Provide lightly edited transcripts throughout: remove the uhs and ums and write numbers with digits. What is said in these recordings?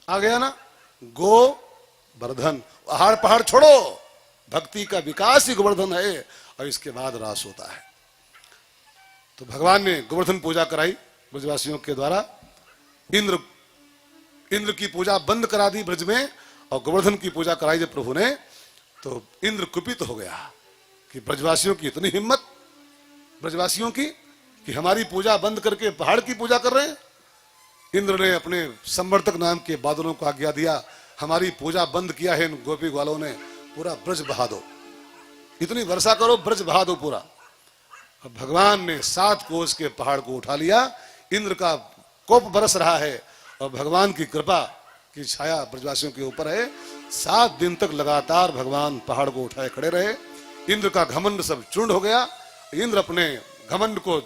आ गया ना, गोवर्धन। पहाड़ पहाड़ छोड़ो, भक्ति का विकास ही गोवर्धन है, और इसके बाद रास होता है। तो भगवान ने गोवर्धन पूजा कराई ब्रजवासियों के द्वारा। इंद्र की पूजा बंद करा दी ब्रज में, और गोवर्धन की पूजा कराई जब प्रभु ने, तो इंद्र कुपित हो गया कि ब्रजवासियों की इतनी हिम्मत, ब्रजवासियों की, कि हमारी पूजा बंद करके पहाड़ की पूजा कर रहे हैं। इंद्र ने अपने संवर्तक नाम के बादलों को आज्ञा दिया, हमारी पूजा बंद किया है इन गोपी ग्वालों ने, पूरा ब्रज बहा दो, इतनी वर्षा करो, ब्रज बहा दो पूरा। अब भगवान ने 7 कोस के पहाड़ को उठा लिया। इंद्र का कोप बरस रहा है, और भगवान की कृपा की छाया ब्रजवासियों के ऊपर है। 7 दिन तक लगातार भगवान पहाड़ को उठाए खड़े रहे। इंद्र का घमंड सब चूर्ण हो गया। इंद्र अपने घमंड को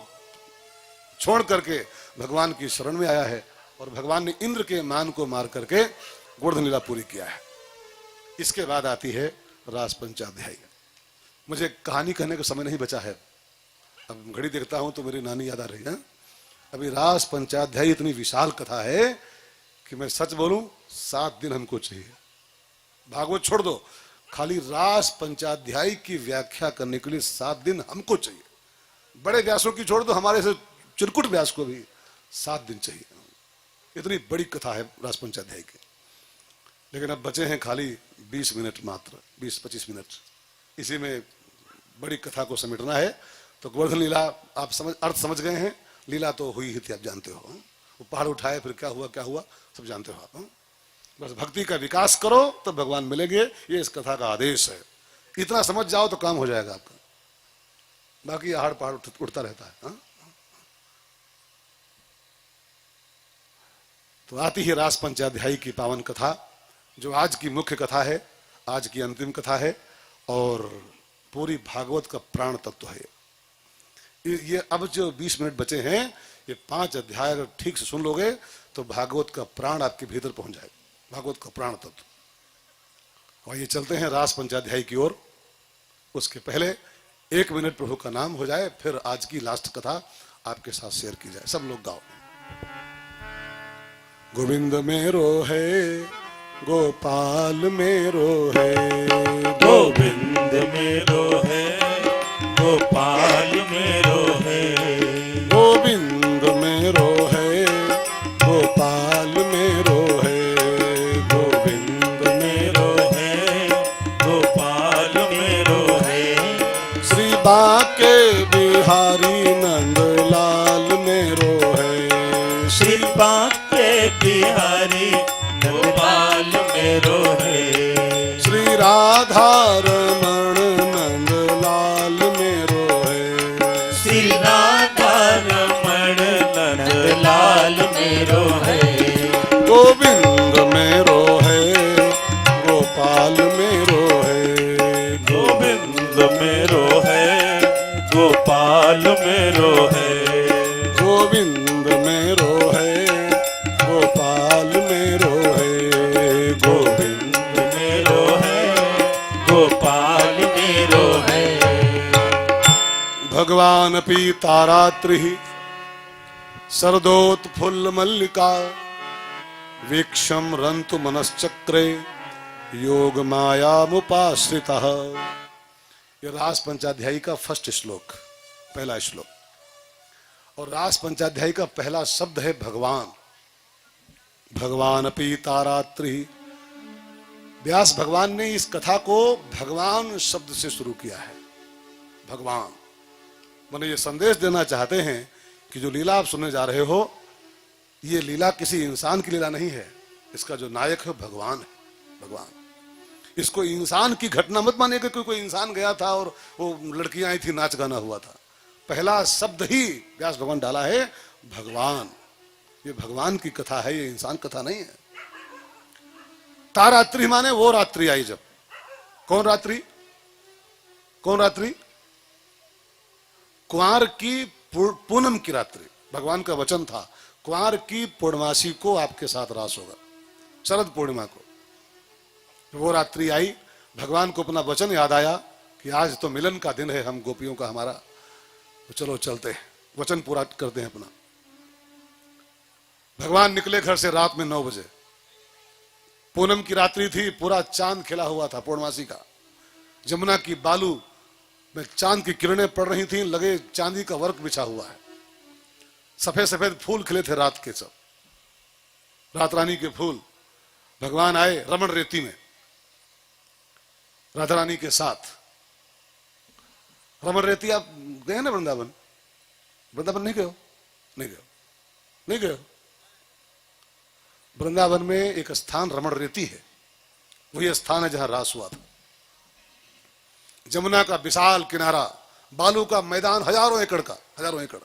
छोड़ करके भगवान की शरण में आया है, और भगवान ने इंद्र के मान को मार करके गोवर्धन लीला पूरी किया है। इसके बाद आती है रास पंचाध्यायी। मुझे कहानी कहने का समय नहीं बचा है, अब घड़ी देखता हूं तो मेरी नानी याद आ रही है। अभी रास पंचाध्यायी इतनी विशाल कथा है कि मैं सच बोलूं 7 दिन हमको चाहिए। भागवत छोड़ दो, खाली रास पंचाध्यायी की व्याख्या करने के लिए 7 दिन हमको चाहिए। बड़े व्यासों की छोड़ दो, हमारे से चिरकुट व्यास को भी 7 दिन चाहिए। इतनी बड़ी कथा है रास पंचाध्यायी की। लेकिन अब बचे हैं खाली 20 मिनट, मात्र 20-25 मिनट। इसी में बड़ी कथा को समेटना है। तो गोवर्धन लीला आप अर्थ समझ गए हैं। लीला तो हुई ही थी, आप जानते हो। वो पहाड़ उठाए, फिर क्या हुआ सब जानते हो आप। बस भक्ति का विकास करो तो भगवान मिलेंगे, ये इस कथा का आदेश है। इतना समझ जाओ तो काम हो जाएगा आपका, बाकी आहड़ पहाड़ उठता रहता है। तो आती ही रास पंचाध्यायी की पावन कथा, जो आज की मुख्य कथा है, आज की अंतिम कथा है, और पूरी भागवत का प्राण तत्व है। ये अब जो 20 मिनट बचे हैं, ये 5 अध्याय अगर ठीक से सुन लोगे तो भागवत का प्राण आपके भीतर पहुंच जाएगा, भागवत का प्राण तत्व। और ये चलते हैं रास पंचाध्यायी की ओर। उसके पहले 1 मिनट प्रभु का नाम हो जाए, फिर आज की लास्ट कथा आपके साथ शेयर की जाए। सब लोग गाओ। गोविंद मेरो है, गोपाल मेरो है, गोविंद मेरो है, गोपाल मेरो है, गोविंद मेरो है, गोपाल मेरो है, गोविंद मेरो है, गोपाल मेरो है, श्री बांके बिहारी नंदलाल मेरो है, श्री बांके बिहारी गोपाल मेरो है, श्री राधा रमण नंदलाल मेरो है, श्री राधा रमण नंदलाल मेरो है, गोविंद मेरो है, गोपाल मेरो है, गोविंद मेरो है, गोपाल मेरो है, गोविंद मेरो है, गोपाल मेरो है, गोविंद मेरो है, गोपाल मेरो है, भगवान पीतारात्रि शरदोत्फुल्ल मल्लिका वीक्षम रंतु मनश्चक्रे योग मायामुपाश्रितः। ये रास पंचाध्यायी का फर्स्ट श्लोक, पहला श्लोक। और रास पंचाध्यायी का पहला शब्द है भगवान। भगवान पीतारात्रि। व्यास भगवान ने इस कथा को भगवान शब्द से शुरू किया है। भगवान माने ये संदेश देना चाहते हैं कि जो लीला आप सुनने जा रहे हो, ये लीला किसी इंसान की लीला नहीं है। इसका जो नायक है भगवान है, भगवान। इसको इंसान की घटना मत मानिएगा कि कोई इंसान गया था और वो लड़कियां आई थी, नाच गाना हुआ था। पहला शब्द ही व्यास भगवान डाला है भगवान। ये भगवान की कथा है, ये इंसान कथा नहीं है। तारात्रि माने वो रात्रि आई जब। कौन रात्रि? कौन रात्रि? कुंवार की पूनम की रात्रि। भगवान का वचन था कुंवार की पूर्णमासी को आपके साथ रास होगा, शरद पूर्णिमा को। वो रात्रि आई, भगवान को अपना वचन याद आया कि आज तो मिलन का दिन है हम गोपियों का हमारा, तो चलो चलते हैं, वचन पूरा करते हैं अपना। भगवान निकले घर से रात में 9 बजे। पूनम की रात्रि थी, पूरा चांद खिला हुआ था पूर्णमासी का। जमुना की बालू में चांद की किरणें पड़ रही थीं, लगे चांदी का वर्क बिछा हुआ है, सफेद सफेद फूल खिले थे रात के, सब रात रानी के फूल। भगवान आए रमण रेती में राधा रानी के साथ। रमण रेती, आप गए ना वृंदावन? वृंदावन नहीं गए हो? नहीं गए हो? नहीं गए हो? वृंदावन में एक स्थान रमण रेती है, वही स्थान है जहां रास हुआ था। जमुना का विशाल किनारा, बालू का मैदान, हजारों एकड़ का, हजारों एकड़।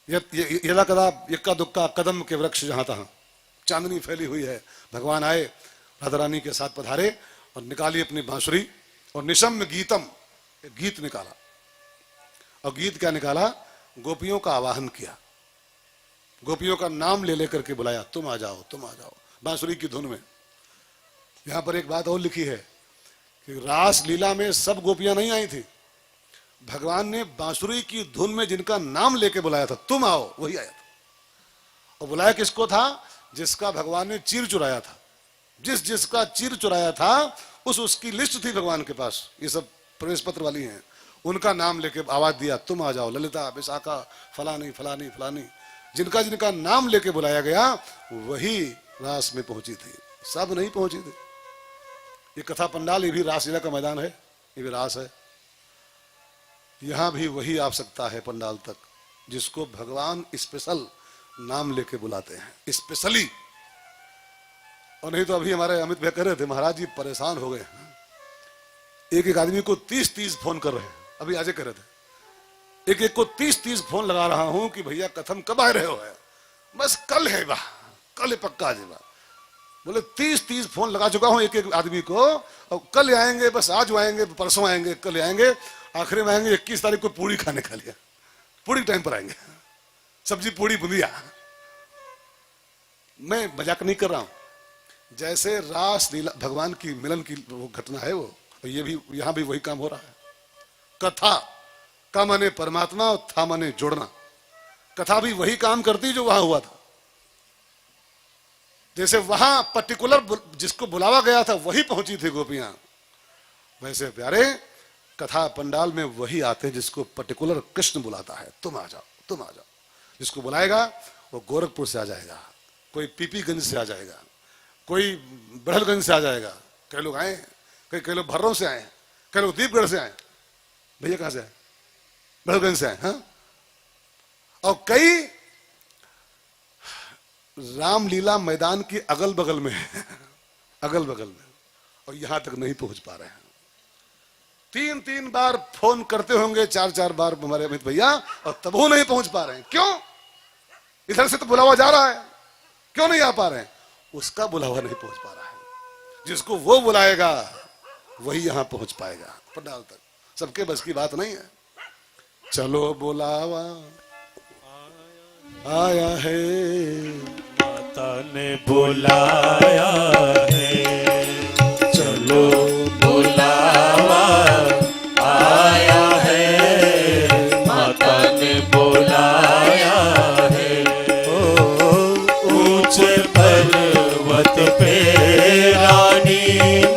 यदा कदा इक्का दुक्का कदम के वृक्ष जहां तहां, चांदनी फैली हुई है। भगवान आए, राधा रानी के साथ पधारे और निकाली अपनी बांसुरी और निशम्य गीतम, एक गीत निकाला। और गीत क्या निकाला? गोपियों का आवाहन किया, गोपियों का नाम ले लेकर के बुलाया, तुम आ जाओ, तुम आ जाओ, बांसुरी की धुन में। यहां पर एक बात और लिखी है कि रास लीला में सब गोपियां नहीं आई थी, भगवान ने बांसुरी की धुन में जिनका नाम लेके बुलाया था, तुम आओ, वही आया था। और बुलाया किसको था? जिसका भगवान ने चीर चुराया था। जिसका चीर चुराया था उसकी लिस्ट थी भगवान के पास, ये सब प्रवेश पत्र वाली हैं। उनका नाम लेके आवाज दिया, तुम आ जाओ, ललिता, विशाखा, फलानी फलानी फलानी, जिनका नाम लेके बुलाया गया वही रास में पहुंची थी, सब नहीं पहुंची थी। ये कथा पंडाल, ये भी रासलीला का मैदान है, ये भी रास है। यहां भी वही आ सकता है पंडाल तक जिसको भगवान स्पेशल नाम लेके बुलाते हैं, स्पेशली। और नहीं तो अभी हमारे अमित भाई कह रहे थे, महाराज जी परेशान हो गए, एक आदमी को 30 फोन कर रहे हैं, अभी आज कह रहे थे, एक को 30 फोन लगा रहा हूं कि भैया कथम कब आ रहे हो? है बस कल है बा, कल पक्का आ जाएगा। बोले 30 फोन लगा चुका हूं एक आदमी को, और कल आएंगे, बस आज आएंगे, परसों आएंगे, कल आएंगे, आखिरी में आएंगे 21 तारीख को पूरी खाने खा लिया, पूरी टाइम पर आएंगे, सब्जी पूरी बुंदिया। मैं मजाक नहीं कर रहा हूं, जैसे रास लीला भगवान की मिलन की वो घटना है, वो ये भी यहां भी वही काम हो रहा है। कथा का माने परमात्मा और था माने जोड़ना। कथा भी वही काम करती जो वहां हुआ था। जैसे वहां पर्टिकुलर जिसको बुलावा गया था वही पहुंची थी गोपियां, वैसे प्यारे कथा पंडाल में वही आते हैं जिसको पर्टिकुलर कृष्ण बुलाता है, तुम आ जाओ, तुम आ जाओ। जिसको बुलाएगा वो गोरखपुर से आ जाएगा, कोई पीपीगंज से आ जाएगा, कोई बड़हलगंज से आ जाएगा, कई लोग आए, कई लोग भर्रों से आए, कई लोग दीपगढ़ से आए। भैया कहां से आए? बड़हलगंज से आए। हाँ, और कई रामलीला मैदान की अगल बगल में है, अगल बगल में, और यहां तक नहीं पहुंच पा रहे हैं। 3 बार फोन करते होंगे, 4 बार हमारे अमित भैया, और तब वो नहीं पहुंच पा रहे हैं। क्यों? इधर से तो बुलावा जा रहा है, क्यों नहीं आ पा रहे हैं? उसका बुलावा नहीं पहुंच पा रहा है। जिसको वो बुलाएगा वही यहां पहुंच पाएगा पंडाल तक। सबके बस की बात नहीं है। चलो बुलावा आया है, माता ने बुलाया है, चलो बुलावा आया है, माता ने बुलाया है। ऊंचे पर्वत पे रानी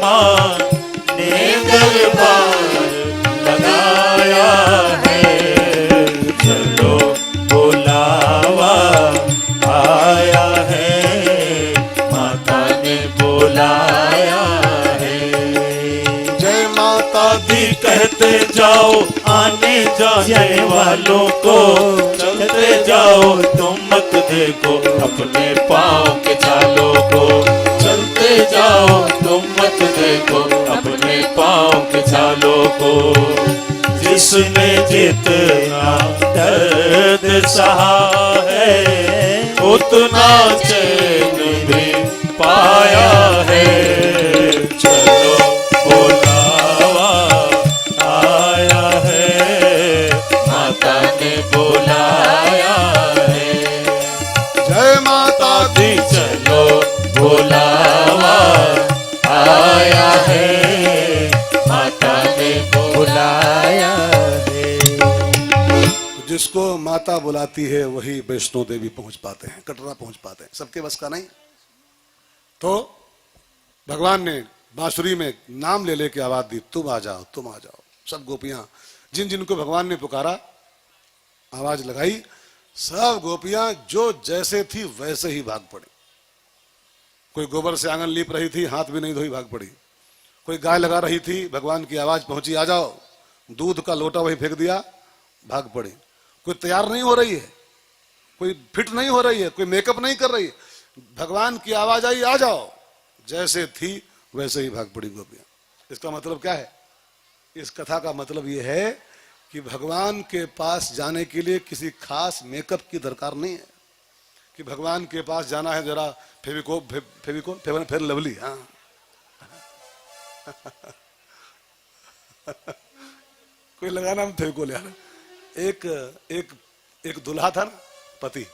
माँ ने दरबार लगाया है, चलो बुलावा आया है, माता ने बुलाया है। जय माता दी कहते जाओ, आने जाने वालों को चलते जाओ, तुम मत देखो अपने पाँव के छालों को, चलते जाओ तुम मत देखो अपने पाँव के छालों को। जिसने जितना दर्द सहा है, उतना चैन भी पाया है, चलो बुलावा आया है, माता ने बुलाया है। जय माता दी, चलो बुलावा आया है, माता ने बुलाया है। जिसको माता बुलाती है वही वैष्णो देवी पहुंच पाते हैं, कटरा पहुंच पाते हैं। सबके बस का नहीं। तो भगवान ने बांसुरी में नाम ले लेके आवाज दी, तुम आ जाओ, तुम आ जाओ। सब गोपियां, जिन जिनको भगवान ने पुकारा, आवाज लगाई, सब गोपियां जो जैसे थी वैसे ही भाग पड़ी। कोई गोबर से आंगन लीप रही थी, हाथ भी नहीं धोई, भाग पड़ी। कोई गाय लगा रही थी, भगवान की आवाज पहुंची, आ जाओ, दूध का लोटा वही फेंक दिया, भाग पड़ी। कोई तैयार नहीं हो रही है, कोई फिट नहीं हो रही है, कोई मेकअप नहीं कर रही है, भगवान की आवाज आई, आ जाओ, जैसे थी वैसे ही भाग पड़ी गोपियां। इसका मतलब क्या है? इस कथा का मतलब यह है कि भगवान के पास जाने के लिए किसी खास मेकअप की दरकार नहीं है कि भगवान के पास जाना है जरा फेविकोल फेयर लवली, हाँ कोई लगाना हम फेविकोल यार। एक एक एक दूल्हा था ना, पति,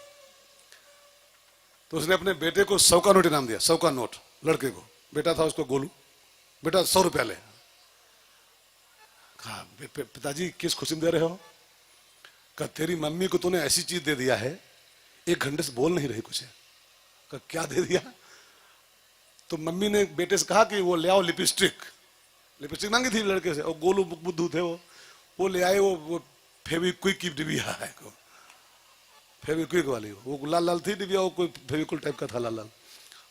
तो उसने अपने बेटे को 100 का नोट इनाम दिया, 100 का नोट लड़के को। बेटा था उसको गोलू, बेटा 100 रुपया ले। कहा पिताजी किस खुशी में दे रहे हो? कहा तेरी मम्मी को तूने ऐसी चीज दे दिया है, 1 घंटे से बोल नहीं रही कुछ है। कहा क्या दे दिया? तो मम्मी ने बेटे से कहा कि वो ले आओ लिपस्टिक मांगी थी लड़के से, और गोलू बुद्धू थे, वो ले आए, वो फेविक्विक की डिबिया है, फेविक्विक वाली, वो लाल लाल थी डिबिया, वो कोई फेविक्विक टाइप का था, लाल लाल।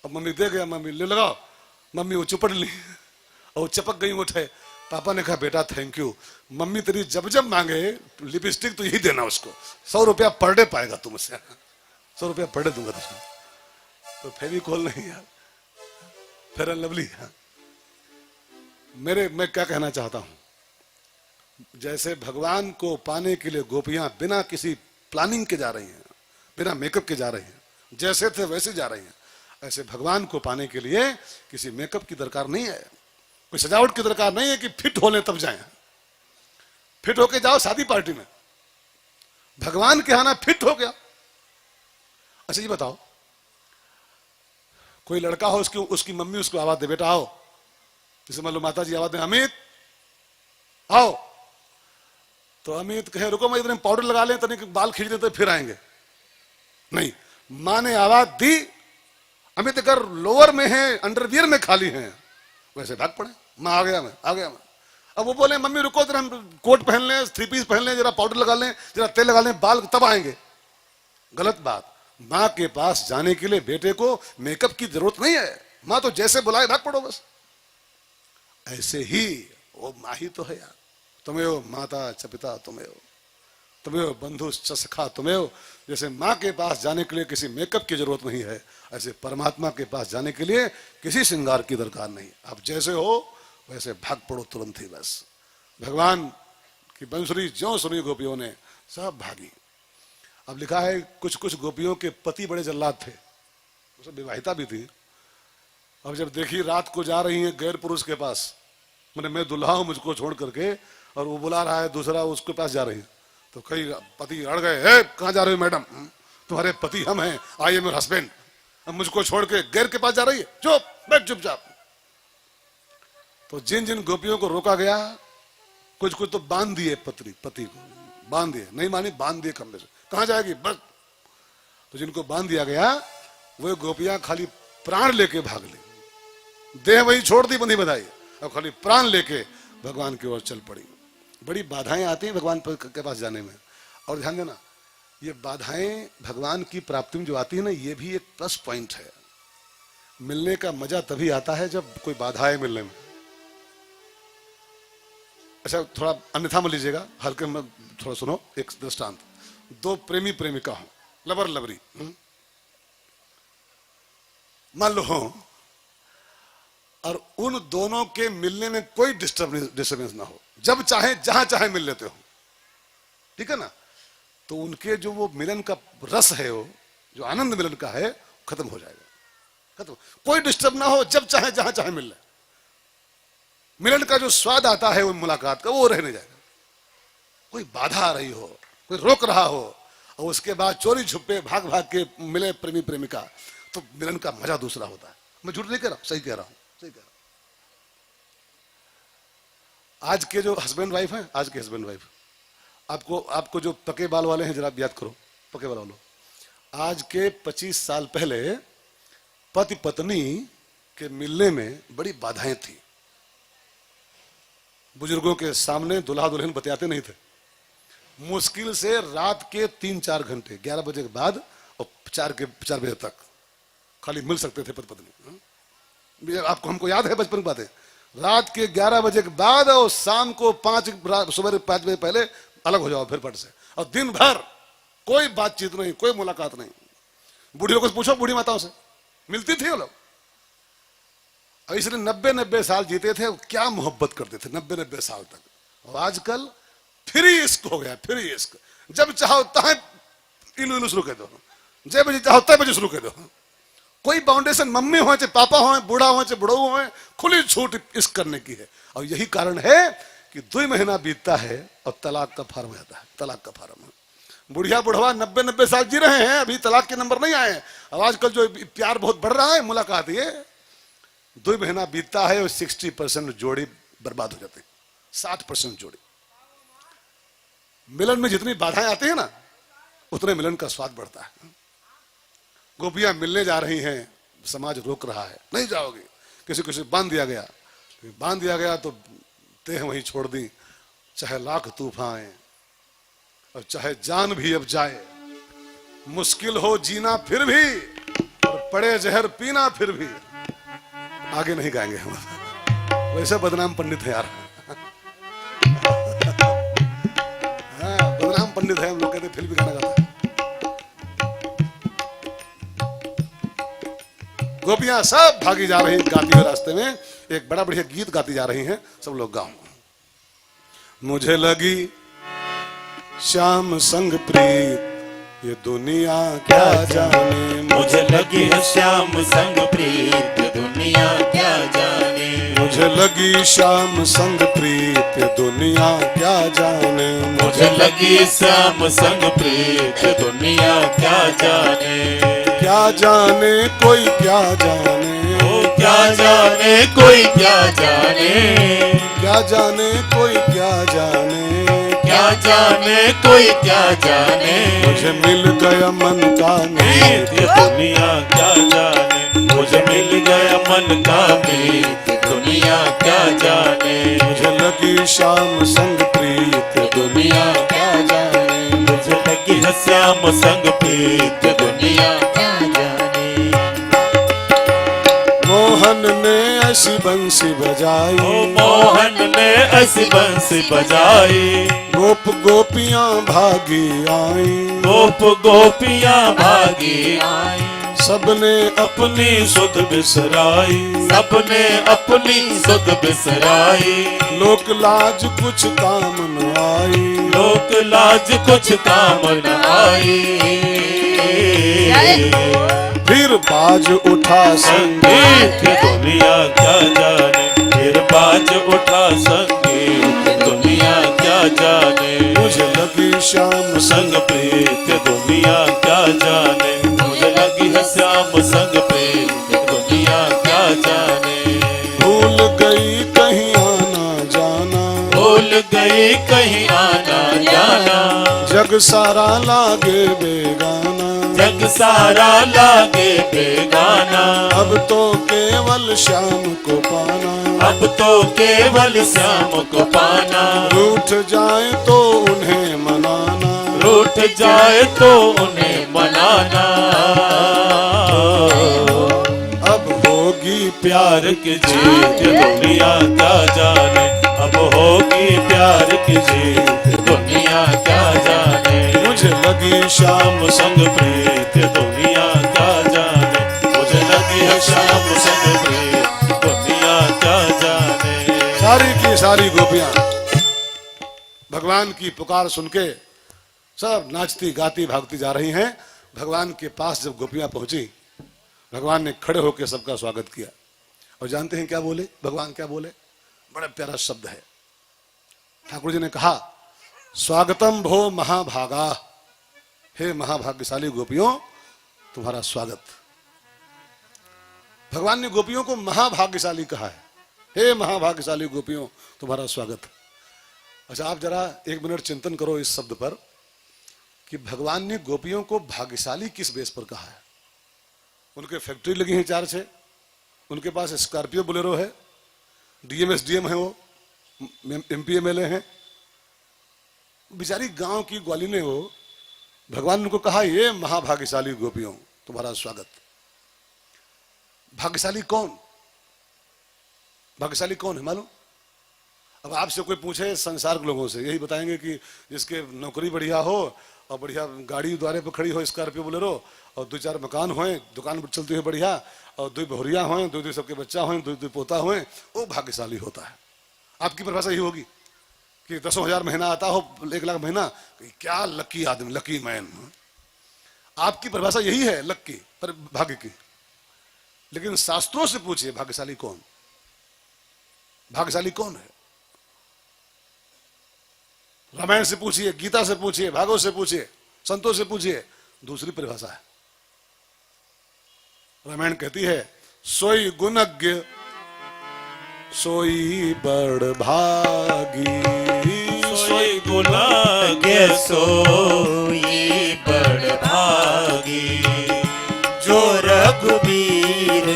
अब मम्मी दे गया, मम्मी ले लगाओ, मम्मी वो चुपड़ ली और चपक गई उठे। पापा ने कहा बेटा थैंक यू, मम्मी तेरी जब जब मांगे लिपस्टिक तो यही देना उसको, 100 रुपया पर डे पाएगा तुम उससे, 100 रुपया पर डे दूंगा तुझको। तो फेविकोल नहीं यार, फेयर एंड लवली। मैं क्या कहना चाहता हूं, जैसे भगवान को पाने के लिए गोपियां बिना किसी प्लानिंग के जा रही हैं, बिना मेकअप के जा रही हैं, जैसे थे वैसे जा रही हैं, ऐसे भगवान को पाने के लिए किसी मेकअप की दरकार नहीं है, कोई सजावट की दरकार नहीं है कि फिट हो ले तब जाएं। फिट होके जाओ शादी पार्टी में, भगवान के आना फिट हो गया। अच्छा ये बताओ, कोई लड़का हो, उसकी मम्मी उसको आवाज दे, बेटा आओ, जैसे मान लो माता जी आवाज दे, अमित आओ, तो अमित कहे रुको मैं इधर पाउडर लगा ले, तनिक बाल खींच देते फिर आएंगे। नहीं, माँ ने आवाज दी, अमित अगर लोअर में है, अंडरवियर में खाली है, वैसे भाग पड़े, मैं आ गया, मैं आ गया मैं। अब वो बोले मम्मी रुको जरा, हम कोट पहन लें, 3 पीस पहन लें, जरा पाउडर लगा लें, जरा तेल लगा लें, बाल तब आएंगे। गलत बात। माँ के पास जाने के लिए बेटे को मेकअप की जरूरत नहीं है, माँ तो जैसे बुलाए भाग पड़ो बस। ऐसे ही वो माँ ही तो है यार, तुम्हें हो माता च पिता तुम्हें हो, तुम्हें हो बंधु च सखा तुम्हें हो। जैसे माँ के पास जाने के लिए किसी मेकअप की जरूरत नहीं है, ऐसे परमात्मा के पास जाने के लिए किसी श्रृंगार की दरकार नहीं। आप जैसे हो वैसे भाग पड़ो तुरंत ही बस। भगवान की बंसुरी ज्यों सुनी गोपियों ने, सब भागी। अब लिखा है कुछ कुछ गोपियों के पति बड़े जल्लाद थे, वो सब विवाहिता भी थी। अब जब देखी रात को जा रही है गैर पुरुष के पास, मैंने मैं दुल्हा हूं मुझको छोड़ करके, और वो बुला रहा है दूसरा उसके पास जा रही है, तो कई पति अड़ गए, कहाँ जा रहे हो मैडम, तुम्हारे पति हम हैं, आई एम योर हस्बैंड, अब मुझको छोड़ के गैर के पास जा रही है, चुप बैठ चुपचाप। तो जिन जिन गोपियों को रोका गया, कुछ कुछ तो बांध दिए, पति को बांध दिए, नहीं मानी बांध दिए खंबे से, कहाँ जाएगी बस। तो जिनको बांध दिया गया वो गोपियां खाली प्राण लेके भाग ली, देह वही छोड़ दी बंधी बधाई, अब खाली प्राण लेके भगवान की ओर चल पड़ी। बड़ी बाधाएं आती हैं भगवान के पास जाने में। और ध्यान देना, ये बाधाएं भगवान की प्राप्ति में जो आती है ना, ये भी एक प्लस पॉइंट है। मिलने का मजा तभी आता है जब कोई बाधाएं मिलने में। अच्छा थोड़ा अन्यथा मत लीजिएगा, हल्के में थोड़ा सुनो। एक दृष्टांत, 2 प्रेमी प्रेमिका हो, लवर लवरी, मान लो हो, और उन दोनों के मिलने में कोई डिस्टर्बेंस ना हो, जब चाहे जहां चाहे मिल लेते हो, ठीक है ना। तो उनके जो वो मिलन का रस है, वो जो आनंद मिलन का है, खत्म हो जाएगा, खत्म। कोई डिस्टर्ब ना हो, जब चाहे जहां चाहे मिल ले, मिलन का जो स्वाद आता है वो मुलाकात का, वो रहने जाएगा। कोई बाधा आ रही हो, कोई रोक रहा हो, और उसके बाद चोरी छुपे भाग भाग के मिले प्रेमी प्रेमिका, तो मिलन का मजा दूसरा होता है। मैं झूठ नहीं कह रहा हूं, सही कह रहा हूं, सही कह रहा हूं। आज के जो हस्बैंड वाइफ हैं, आज के हस्बैंड वाइफ, आपको जो पके बाल वाले हैं, जरा याद करो, पके बाल वालों, आज के 25 साल पहले पति पत्नी के मिलने में बड़ी बाधाएं थी। बुजुर्गों के सामने दुल्हा दुल्हन बतियाते नहीं थे। मुश्किल से रात के 3-4 घंटे, 11 बजे के बाद और 4 बजे तक खाली मिल सकते थे पति पत्नी। आपको हमको याद है बचपन की बातें। रात के 11 बजे के बाद और शाम को सुबह 5 बजे पहले अलग हो जाओ फिर पट से, और दिन भर कोई बातचीत नहीं, कोई मुलाकात नहीं। बूढ़ियों को पूछो, बूढ़ी माताओं से मिलती थी वो लोग। इसलिए 90-90 साल जीते थे। क्या मोहब्बत करते थे 90-90 साल तक। और आजकल फ्री इश्क हो गया, फ्री इश्क। जब चाहो तब इलू इलू शुरू कर दो, जब बजे चाहो तब बजे शुरू कर दो। कोई बाउंडेशन मम्मी हो चाहे पापा हो, बूढ़ा हो चाहे बुढ़ऊ हो, खुली छूट इश्क करने की है। और यही कारण है कि 2 महीना बीतता है और तलाक का फार्म आता है। तलाक का फार्म, बुढ़िया बुढ़वा 90-90 साल जी रहे हैं, अभी तलाक के नंबर नहीं आए। और आजकल जो प्यार बहुत बढ़ रहा है, मुलाकात, ये 2 महीना बीतता है और 60% जोड़ी बर्बाद हो जाती है। 60% जोड़ी। मिलन में जितनी बाधाएं आती है ना, उतने मिलन का स्वाद बढ़ता है। गोपियां मिलने जा रही हैं, समाज रोक रहा है, नहीं जाओगी। किसी किसी बांध दिया गया तो देह वहीं छोड़ दी, चाहे लाख तूफान आए और चाहे जान भी अब जाए। मुश्किल हो जीना फिर भी, और पड़े जहर पीना फिर भी। आगे नहीं गाएंगे हम, वैसे बदनाम पंडित है यार। हाँ, बदनाम पंडित है हम लोग, कहते फिर भी गाना गाता है। गोपियां सब भागी जा रही गाती हुई रास्ते में। एक बड़ा बढ़िया गीत गाती जा रही हैं, सब लोग गाओ। मुझे लगी श्याम संग प्रीत ये दुनिया क्या जाने। मुझे लगी है श्याम संग प्रीत दुनिया क्या जाने। मुझे लगी श्याम संग प्रीत ये दुनिया क्या जाने। मुझे लगी श्याम संग प्रीत दुनिया क्या जाने। क्या जाने कोई क्या जाने। ओ क्या जाने कोई क्या जाने। क्या जाने कोई क्या जाने। क्या जाने कोई क्या जाने। मुझे मिल गया मन का मीत ये दुनिया क्या जाने। मुझे मिल गया मन का मीत दुनिया क्या जाने। मुझे लगी श्याम संग प्रीत दुनिया क्या जाने। मुझे लगी है श्याम संग प्रीत दुनिया क्या जाने। मोहन ने ऐसी बंसी बजाई। ओ मोहन ने ऐसी बंसी बजाई। गोप गोपियां भागी आई। गोप गोपियां भागी आई। सबने अपनी सुध बिसराई। सबने अपनी सुध बिसराई। लोक लाज कुछ काम न आई। लोक लाज कुछ काम न आई। फिर बाज उठा संगीत दुनिया क्या जाने। फिर बाज उठा संगीत दुनिया क्या जाने। मुझे लगी श्याम संग प्रीत दुनिया क्या जाने। मुझे लगी है श्याम संग प्रीत दुनिया क्या जाने। भूल गई कहीं आना जाना। भूल गई कहीं आना जाना। जग सारा लागे बेगाना। जग सारा लागे बेगाना। अब तो केवल श्याम को पाना। अब तो केवल श्याम को पाना। रूठ जाए तो उन्हें मनाना। रूठ जाए तो उन्हें मनाना। अब होगी प्यार की जीत दुनिया क्या जाने। अब होगी प्यार की जीत दुनिया क्या जाने। मुझे लगी श्याम संग प्रीत दुनिया क्या जाने। मुझे लगी है श्याम संग प्रीत दुनिया क्या जाने। सारी की सारी गोपियां भगवान की पुकार सुन के सब नाचती गाती भागती जा रही हैं। भगवान के पास जब गोपियां पहुंची, भगवान ने खड़े होकर सबका स्वागत किया। और जानते हैं क्या बोले भगवान? क्या बोले? बड़ा प्यारा शब्द है। ठाकुर जी ने कहा, स्वागतम भो महाभागा। हे महाभाग्यशाली गोपियों, तुम्हारा स्वागत। भगवान ने गोपियों को महाभाग्यशाली कहा है। हे महाभाग्यशाली गोपियों, तुम्हारा स्वागत। अच्छा, आप जरा 1 मिनट चिंतन करो इस शब्द पर कि भगवान ने गोपियों को भाग्यशाली किस बेस पर कहा है। उनके फैक्ट्री लगी है 4-6, उनके पास स्कॉर्पियो बोलेरो है, डीएम एसडीएम है, वो एमपी एमएलए हैं। बेचारी गांव की ग्वालिन है वो। भगवान ने उनको कहा, ये महाभाग्यशाली गोपियों, तुम्हारा स्वागत। भाग्यशाली कौन? भाग्यशाली कौन है मालूम? अब आपसे कोई पूछे संसार के लोगों से, यही बताएंगे कि जिसके नौकरी बढ़िया हो और बढ़िया गाड़ी द्वारे पर खड़ी हो स्कॉर्पियो बोलेरो, और 2-4 मकान होए, दुकान चलती है बढ़िया, और 2 बहुरिया होए, 2 सबके बच्चा होए, 2 पोता होए, वो भाग्यशाली होता है। आपकी परिभाषा यही होगी कि 10,000 महीना आता हो, 1 लाख महीना, क्या लकी आदमी, लकी मैन। आपकी परिभाषा यही है लकी, पर भाग्य की। लेकिन शास्त्रों से पूछिए भाग्यशाली कौन? भाग्यशाली कौन है? रामायण से पूछिए, गीता से पूछिए, भागवत से पूछिए, संतों से पूछिए, दूसरी परिभाषा है। रामायण कहती है, सोई गुणज्ञ सोई बड़ भागी, सोई गुणज्ञ सोई बड़ भागी, जो रघुबीर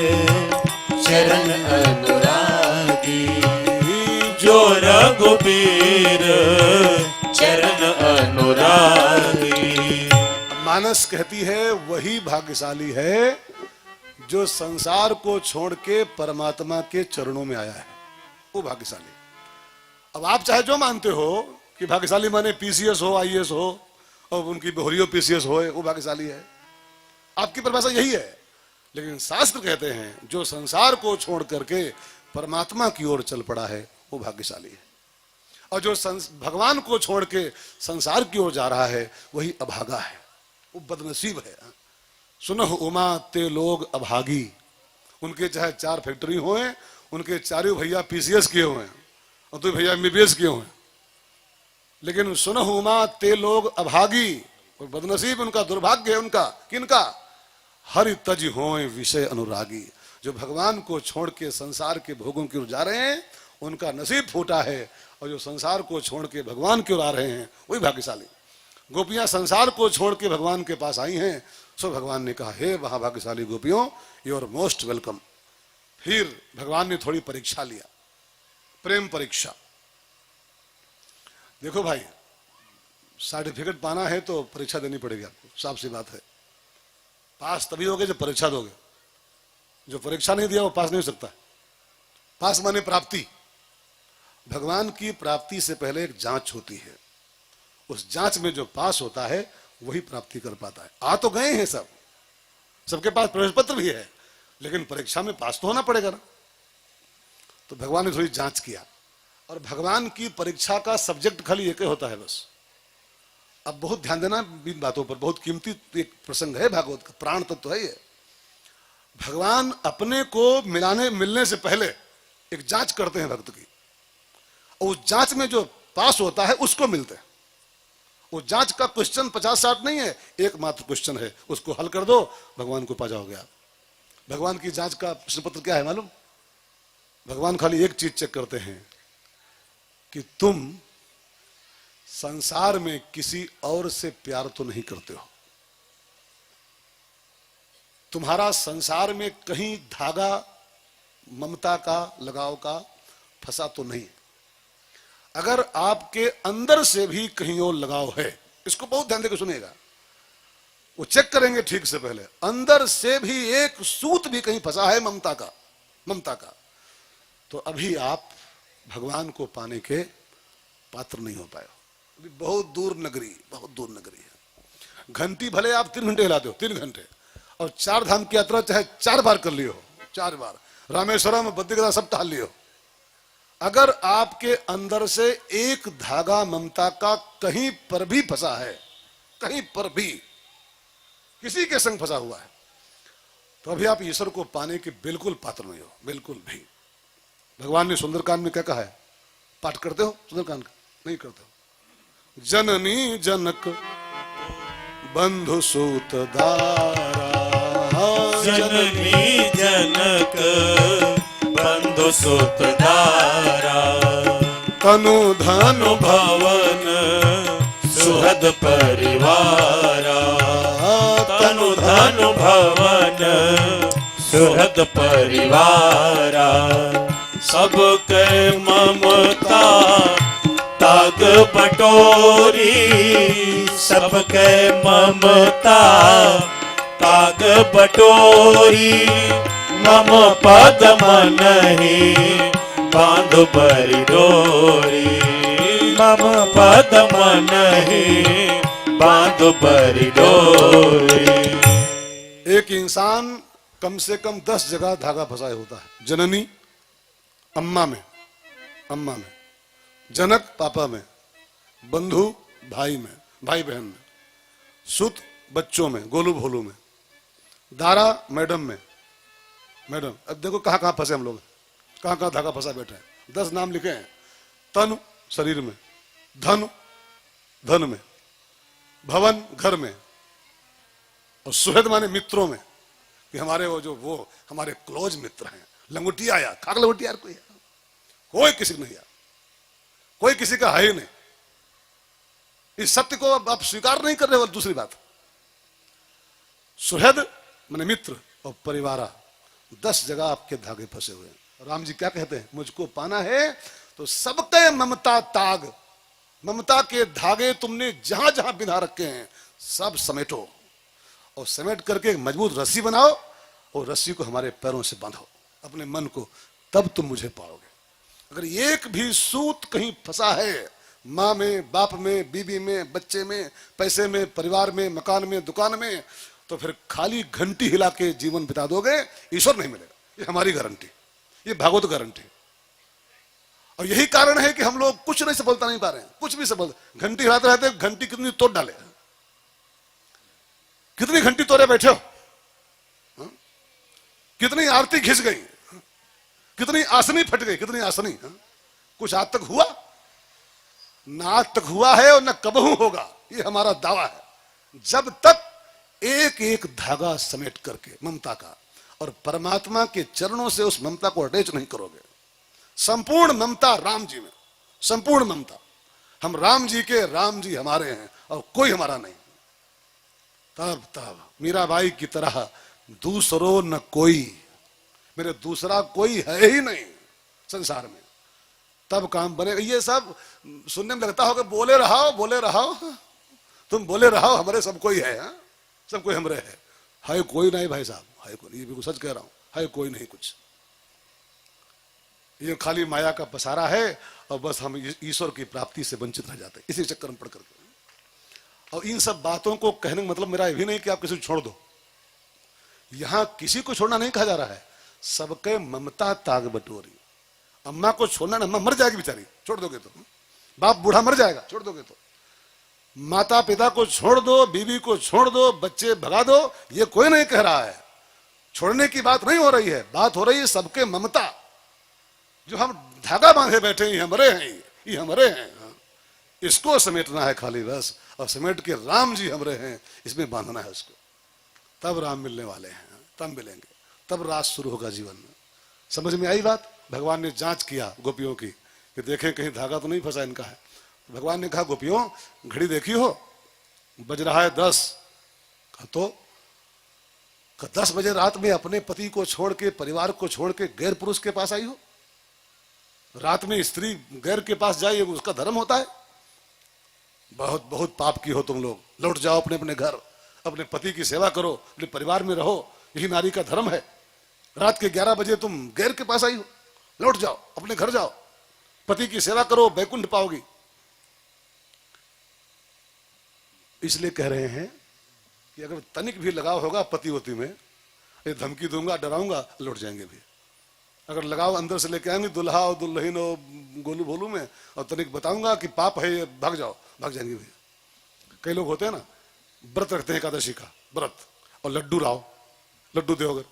चरण अनुरागी, जो रघुबीर चरण अनुरागी। मानस कहती है वही भाग्यशाली है जो संसार को छोड़ के परमात्मा के चरणों में आया है, वो भाग्यशाली। अब आप चाहे जो मानते हो कि भाग्यशाली माने पीसीएस हो, आईएएस हो, और उनकी बहुरियो पीसीएस हो, वो भाग्यशाली है। आपकी परिभाषा यही है। लेकिन शास्त्र कहते हैं जो संसार को छोड़ करके परमात्मा की ओर चल पड़ा है, वो भाग्यशाली है। और जो भगवान को छोड़ के संसार की ओर जा रहा है, वही अभागा है, वो बदनसीब है। सुनह उमा ते लोग अभागी। उनके चाहे 4 फैक्ट्री होए, उनके 4 भैया पीसीएस किए हुए हैं और 2 भैया एमबीबीएस किए हुए हैं, लेकिन सुनह उमा ते लोग अभागी, और बदनसीब उनका, दुर्भाग्य है उनका। किनका? हरि तज होए विषय अनुरागी। जो भगवान को छोड़ के संसार के भोगों की ओर जा रहे हैं, उनका नसीब फूटा है। और जो संसार को छोड़ के भगवान की ओर आ रहे हैं, वही भाग्यशाली। गोपियां संसार को छोड़ के भगवान के पास आई हैं, सो भगवान ने कहा, हे महाभाग्यशाली गोपियों, यू आर मोस्ट वेलकम। फिर भगवान ने थोड़ी परीक्षा लिया, प्रेम परीक्षा। देखो भाई, सर्टिफिकेट पाना है तो परीक्षा देनी पड़ेगी आपको, साफ सी बात है। पास तभी होगे जब परीक्षा दोगे। जो परीक्षा नहीं दिया वो पास नहीं हो सकता। पास माने प्राप्ति। भगवान की प्राप्ति से पहले एक जांच होती है। उस जांच में जो पास होता है वही प्राप्ति कर पाता है। आ तो गए हैं सब, सबके पास प्रवेश पत्र भी है, लेकिन परीक्षा में पास तो होना पड़ेगा ना। तो भगवान ने थोड़ी जांच किया, और भगवान की परीक्षा का सब्जेक्ट खाली एक ही होता है बस। अब बहुत ध्यान देना इन बातों पर, बहुत कीमती एक प्रसंग है भागवत का, प्राण तत्व है ये। भगवान अपने को मिलने से पहले एक जांच करते हैं भक्त की, और उस जांच में जो पास होता है उसको मिलते हैं। वो जांच का क्वेश्चन 50-60 नहीं है, एकमात्र क्वेश्चन है, उसको हल कर दो, भगवान को पा जाओगे आप। भगवान की जांच का प्रश्न पत्र क्या है मालूम? भगवान खाली एक चीज चेक करते हैं कि तुम संसार में किसी और से प्यार तो नहीं करते हो, तुम्हारा संसार में कहीं धागा ममता का, लगाव का फंसा तो नहीं। अगर आपके अंदर से भी कहीं और लगाव है, इसको बहुत ध्यान देकर सुनिएगा, वो चेक करेंगे ठीक से पहले, अंदर से भी एक सूत भी कहीं फंसा है ममता का, तो अभी आप भगवान को पाने के पात्र नहीं हो पाए। अभी बहुत दूर नगरी है। घंटी भले आप 3 घंटे हिलाते हो, 3 घंटे, और 4 धाम की यात्रा चाहे 4 बार कर लियो, 4 बार रामेश्वरम बद्रीनाथ सब टहल लियो, अगर आपके अंदर से एक धागा ममता का कहीं पर भी फंसा है, कहीं पर भी किसी के संग फंसा हुआ है, तो अभी आप ईश्वर को पाने के बिल्कुल पात्र नहीं हो, बिल्कुल भी। भगवान ने सुंदरकांड में क्या कहा है? पाठ करते हो सुंदरकांड का? नहीं करते हो। जननी जनक बंधु सूत दारा, जननी जनक बंधु सुत दारा, तनु धनु भवन सुहद परिवारा, तनु धनु भवन सुहृद परिवारा, सबके ममता ताग बटोरी, सबके ममता ताग बटोरी, मम पद मन ही बांध बरी डोरी, मम पद मन ही बांध बरी डोरी। एक इंसान कम से कम 10 जगह धागा फंसाए होता है। जननी अम्मा में, जनक पापा में, बंधु भाई में, भाई बहन में, सुत बच्चों में, गोलू भोलू में, दारा मैडम में। मैडम अब देखो कहाँ कहाँ फंसे हम लोग, कहाँ कहाँ धागा फंसा बैठे हैं। 10 नाम लिखे हैं। तन शरीर में, धन में, भवन घर में, और सुहृद माने मित्रों में, कि हमारे वो हमारे क्लोज मित्र हैं। लंगोटिया यार, खाक लंगोटिया यार, कोई किसी का नहीं यार, कोई किसी का है ही नहीं। इस सत्य को आप स्वीकार नहीं कर रहे हो। दूसरी बात, सुहृद माने मित्र और परिवारा, 10 जगह आपके धागे फंसे हुए हैं। राम जी क्या कहते हैं, मुझको पाना है तो सबके ममता ताग, ममता के धागे तुमने जहां जहां बिना रखे हैं सब समेटो, और समेट करके एक मजबूत रस्सी बनाओ, और रस्सी को हमारे पैरों से बांधो अपने मन को, तब तुम मुझे पाओगे। अगर एक भी सूत कहीं फंसा है, माँ में, बाप में, बीबी में, बच्चे में, पैसे में, परिवार में, मकान में, दुकान में, तो फिर खाली घंटी हिला के जीवन बिता दोगे, ईश्वर नहीं मिलेगा। ये हमारी गारंटी, ये भागवत गारंटी। और यही कारण है कि हम लोग कुछ नहीं सफलता नहीं पा रहे हैं, कुछ भी सफलता। घंटी हिलाते रहते, घंटी कितनी तोड़ डाले, कितनी घंटी तोड़े बैठे हो, हा? कितनी आरती घिस गई, कितनी आसनी फट गई, कितनी आसनी, हा? कुछ आज तक हुआ ना, आज तक हुआ है और न कबहू होगा, ये हमारा दावा है। जब तक एक एक धागा समेट करके ममता का, और परमात्मा के चरणों से उस ममता को अटैच नहीं करोगे। संपूर्ण ममता राम जी में, संपूर्ण ममता। हम राम जी के, राम जी हमारे हैं और कोई हमारा नहीं। तब मीराबाई की तरह दूसरो न कोई, मेरे दूसरा कोई है ही नहीं संसार में, तब काम बनेगा। ये सब सुनने में लगता होगा बोले रहो, तुम बोले रहो, हमारे सब कोई है, हा? सब कोई हमरे है कोई नहीं भाई साहब, है कोई, ये बिल्कुल सच कह रहा हूं, है कोई नहीं कुछ। ये खाली माया का पसारा है, और बस हम ईश्वर की प्राप्ति से वंचित रह जाते हैं इसी चक्कर में पड़ करके। और इन सब बातों को कहने का मतलब मेरा ये भी नहीं कि आप किसी को छोड़ दो, यहां किसी को छोड़ना नहीं कहा जा रहा है। सबके ममता ताग बटोरी। अम्मा को छोड़ना ना, अम्मा मर जाएगी बेचारी, छोड़ दोगे तो। बाप बूढ़ा मर जाएगा, छोड़ दोगे तो। माता पिता को छोड़ दो, बीवी को छोड़ दो, बच्चे भगा दो, ये कोई नहीं कह रहा है। छोड़ने की बात नहीं हो रही है, बात हो रही है सबके ममता। जो हम धागा बांधे बैठे, ये हमारे हैं, ये हमारे हैं, इसको समेटना है खाली बस। और समेट के राम जी हमारे हैं, इसमें बांधना है उसको। तब राम मिलने वाले हैं, तब मिलेंगे, तब राज शुरू होगा जीवन में। समझ में आई बात? भगवान ने जांच किया गोपियों की कि देखें कहीं धागा तो नहीं फंसा इनका है। भगवान ने कहा गोपियों घड़ी देखी हो, बज रहा है 10। तो 10 बजे रात में अपने पति को छोड़ के, परिवार को छोड़ के गैर पुरुष के पास आई हो? रात में स्त्री गैर के पास जाए, उसका धर्म होता है? बहुत बहुत पाप की हो तुम लोग। लौट जाओ अपने अपने घर, अपने पति की सेवा करो, अपने परिवार में रहो, यही नारी का धर्म है। रात के 11 बजे तुम गैर के पास आई हो, लौट जाओ अपने घर, जाओ पति की सेवा करो, बैकुंठ पाओगी। इसलिए कह रहे हैं कि अगर तनिक भी लगाव होगा पतिवती में, ये धमकी दूंगा, डराऊंगा, लौट जाएंगे भी। अगर लगाव अंदर से लेके आएंगे दुल्हा और दुल्हन और गोलू भोलू में, और तनिक बताऊंगा कि पाप है ये, भाग जाओ, भाग जाएंगे भी। कई लोग होते हैं ना, व्रत रखते हैं एकादशी का व्रत, और लड्डू लाओ, लड्डू दो अगर,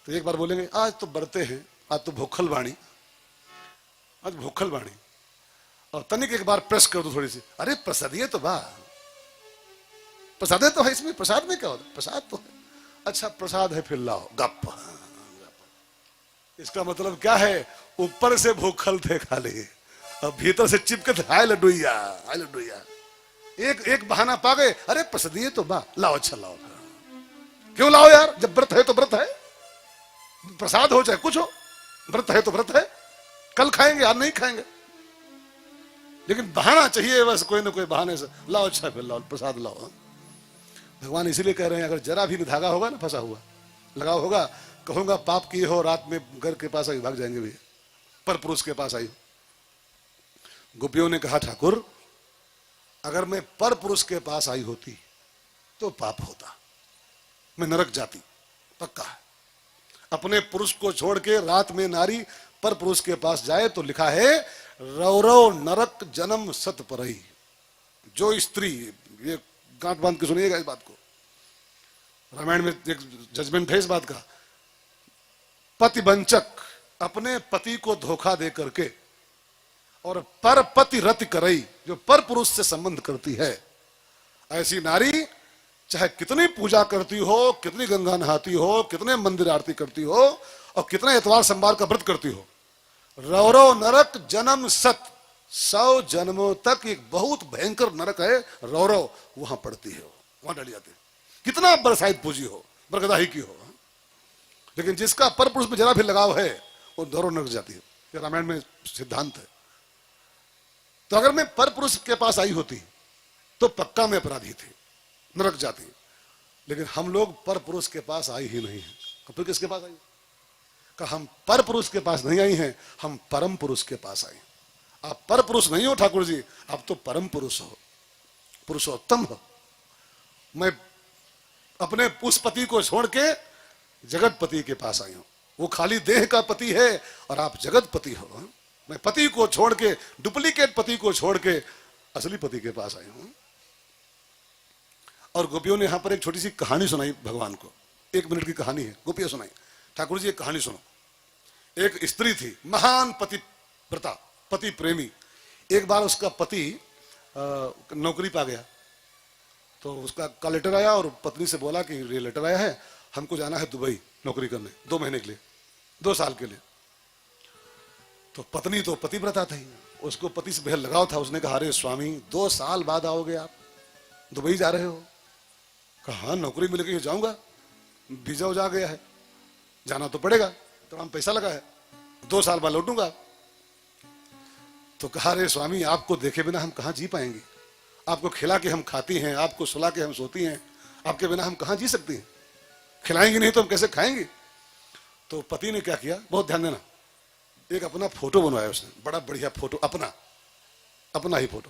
तो एक बार बोलेंगे आज तो व्रते हैं, आज तो भूखल बाणी, आज भूखल बाणी। और तनिक एक बार प्रेस कर दो थोड़ी सी, अरे प्रसादिए तो बा, प्रसाद तो है इसमें, प्रसाद में क्या होता है? प्रसाद तो है। अच्छा प्रसाद है, फिर लाओ, गप। इसका मतलब क्या है? ऊपर से भूखल थे खाली, और भीतर से चिपके थे, हाय लड्डूया, हाय लड्डूया। एक बहाना पा गए, अरे प्रसादिए तो बा, लाओ, अच्छा लाओ। क्यों लाओ यार? जब व्रत है तो व्रत है, प्रसाद हो चाहे कुछ हो, व्रत है तो व्रत है, कल खाएंगे आज नहीं खाएंगे, लेकिन बहाना चाहिए बस, कोई ना कोई बहाने से लाओ, अच्छा फिर लाओ प्रसाद लाओ। भगवान इसीलिए कह रहे हैं अगर जरा भी धागा होगा ना फंसा हुआ, लगाव होगा, कहूंगा पाप किए हो, रात में घर के पास आई भाग जाएंगे भैया, पर पुरुष के पास आई। गोपियों ने कहा ठाकुर अगर मैं पर पुरुष के पास आई होती तो पाप होता, मैं नरक जाती पक्का है। अपने पुरुष को छोड़ के रात में नारी पर पुरुष के पास जाए तो लिखा है रौरव नरक जन्म सत परई। जो स्त्री, ये गांठ बांध के सुनिएगा इस बात को, रामायण में एक जजमेंट है इस बात का, पतिवंचक अपने पति को धोखा दे करके और पर पति रत करई, जो पर पुरुष से संबंध करती है, ऐसी नारी चाहे कितनी पूजा करती हो, कितनी गंगा नहाती हो, कितने मंदिर आरती करती हो और कितना इतवार सोमवार का व्रत करती हो, रौरव नरक जन्म सत, 100 जन्मों तक एक बहुत भयंकर नरक है रौरव, वहां पड़ती है, वहां डल जाती है, कितना बरसाइत पूजी हो, बरगदाही की हो, लेकिन जिसका पर पुरुष में जरा भी लगाव है वो रौरव नरक जाती है। ये रामायण में सिद्धांत है। तो अगर मैं पर पुरुष के पास आई होती तो पक्का मैं अपराधी थी, नरक जाती, लेकिन हम लोग पर पुरुष के पास आई ही नहीं है। तो फिर किसके पास आई? कहा हम पर पुरुष के पास नहीं आई हैं, हम परम पुरुष के पास आई। आप पर पुरुष नहीं हो ठाकुर जी, आप तो परम पुरुष हो, पुरुषोत्तम हो। मैं अपने उस पति को छोड़ के जगत पति के पास आई हूं, वो खाली देह का पति है और आप जगत पति हो। मैं पति को छोड़ के, डुप्लीकेट पति को छोड़ के असली पति के पास आई हूं। और गोपियों ने यहां पर एक छोटी सी कहानी सुनाई भगवान को, 1 मिनट की कहानी है, गोपियां सुनाई, ठाकुर जी एक कहानी सुनो। एक स्त्री थी, महान पतिव्रता, पति प्रेमी। एक बार उसका पति नौकरी पा गया, तो उसका लेटर आया और पत्नी से बोला कि ये लेटर आया है, हमको जाना है दुबई नौकरी करने 2 महीने के लिए, 2 साल के लिए। तो पत्नी तो पतिव्रता थी, उसको पति से बेहद लगाव था। उसने कहा अरे स्वामी 2 साल बाद आओगे आप, दुबई जा रहे हो? कहा हाँ नौकरी मिल गई जाऊंगा, वीजा जा गया है, जाना तो पड़ेगा, तो हम पैसा लगा है, 2 साल बाद लौटूंगा। तो कहा अरे स्वामी आपको देखे बिना हम कहां जी पाएंगे, आपको खिला के हम खाती हैं, आपको सुला के हम सोती हैं, आपके बिना हम कहां जी सकती हैं, खिलाएंगे नहीं तो हम कैसे खाएंगे। तो पति ने क्या किया, बहुत ध्यान देना, एक अपना फोटो बनवाया उसने, बड़ा बढ़िया फोटो, अपना ही फोटो,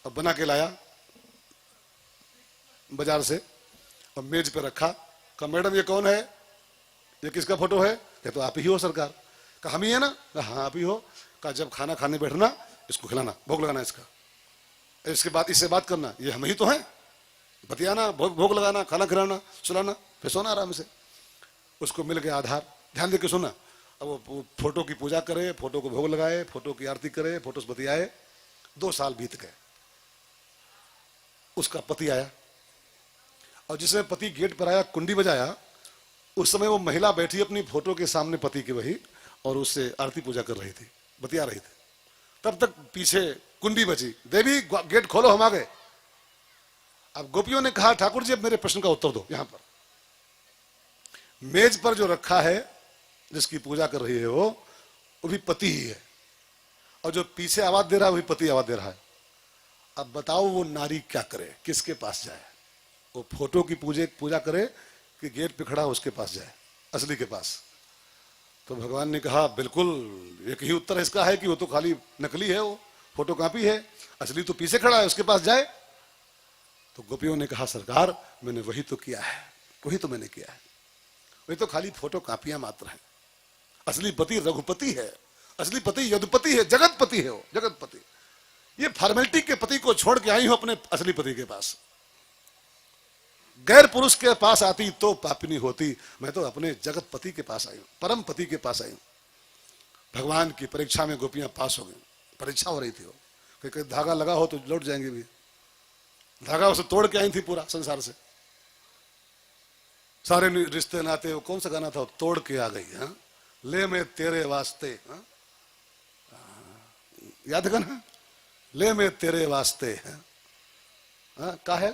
और बना के लाया बाजार से और मेज पे रखा। कहा मैडम ये कौन है, ये किसका फोटो है? ये तो आप ही हो सरकार। कहा हम ही है ना? कहा हाँ आप ही हो। कहा जब खाना खाने बैठना इसको खिलाना, भोग लगाना इसका, इसके बाद इससे बात करना, ये हम ही तो हैं, बतियाना, भोग लगाना, खाना खिलाना, सुलाना, फिर सोना आराम से। उसको मिल गया आधार, ध्यान दे के सुना। अब वो फोटो की पूजा करे, फोटो को भोग लगाए, फोटो की आरती करे, फोटो से बतियाए। 2 साल बीत गए। उसका पति आया और जिसमें पति गेट पर आया, कुंडी बजाया, उस समय वो महिला बैठी अपनी फोटो के सामने पति की वही, और उससे आरती पूजा कर रही थी, बतिया रही थी। तब तक पीछे कुंडी बजी, देवी गेट खोलो हम आ गए। अब गोपियों ने कहा ठाकुर जी अब मेरे प्रश्न का उत्तर दो। यहां पर मेज पर जो रखा है, जिसकी पूजा कर रही है वो भी पति ही है, और जो पीछे आवाज दे रहा है वो भी पति आवाज दे रहा है। अब बताओ वो नारी क्या करे, किसके पास जाए? वो फोटो की पूजा करे कि गेट पे खड़ा उसके पास जाए, असली के पास? तो भगवान ने कहा बिल्कुल एक ही उत्तर इसका है कि वो तो खाली नकली है, वो फोटो कॉपी है, असली तो पीछे खड़ा है, उसके पास जाए। तो गोपियों ने कहा सरकार मैंने वही तो किया है, वही तो मैंने किया है, वही तो खाली फोटो कॉपियां मात्र है। असली पति रघुपति है, असली पति यदुपति है, जगतपति है, वो जगतपति। ये फॉर्मेलिटी के पति को छोड़ के आई हूं अपने असली पति के पास। गैर पुरुष के पास आती तो पापिनी होती, मैं तो अपने जगत पति के पास आई हूं, परम पति के पास आई हूं। भगवान की परीक्षा में गोपियां पास हो गई। परीक्षा हो रही थी वो, कि धागा लगा हो तो लौट जाएंगे भी, धागा उसे तोड़ के आई थी पूरा संसार से, सारे रिश्ते नाते। वो कौन सा गाना था, तोड़ के आ गई। हाँ ले मैं तेरे वास्ते, हाँ याद है ना, ले मैं तेरे वास्ते, हाँ का है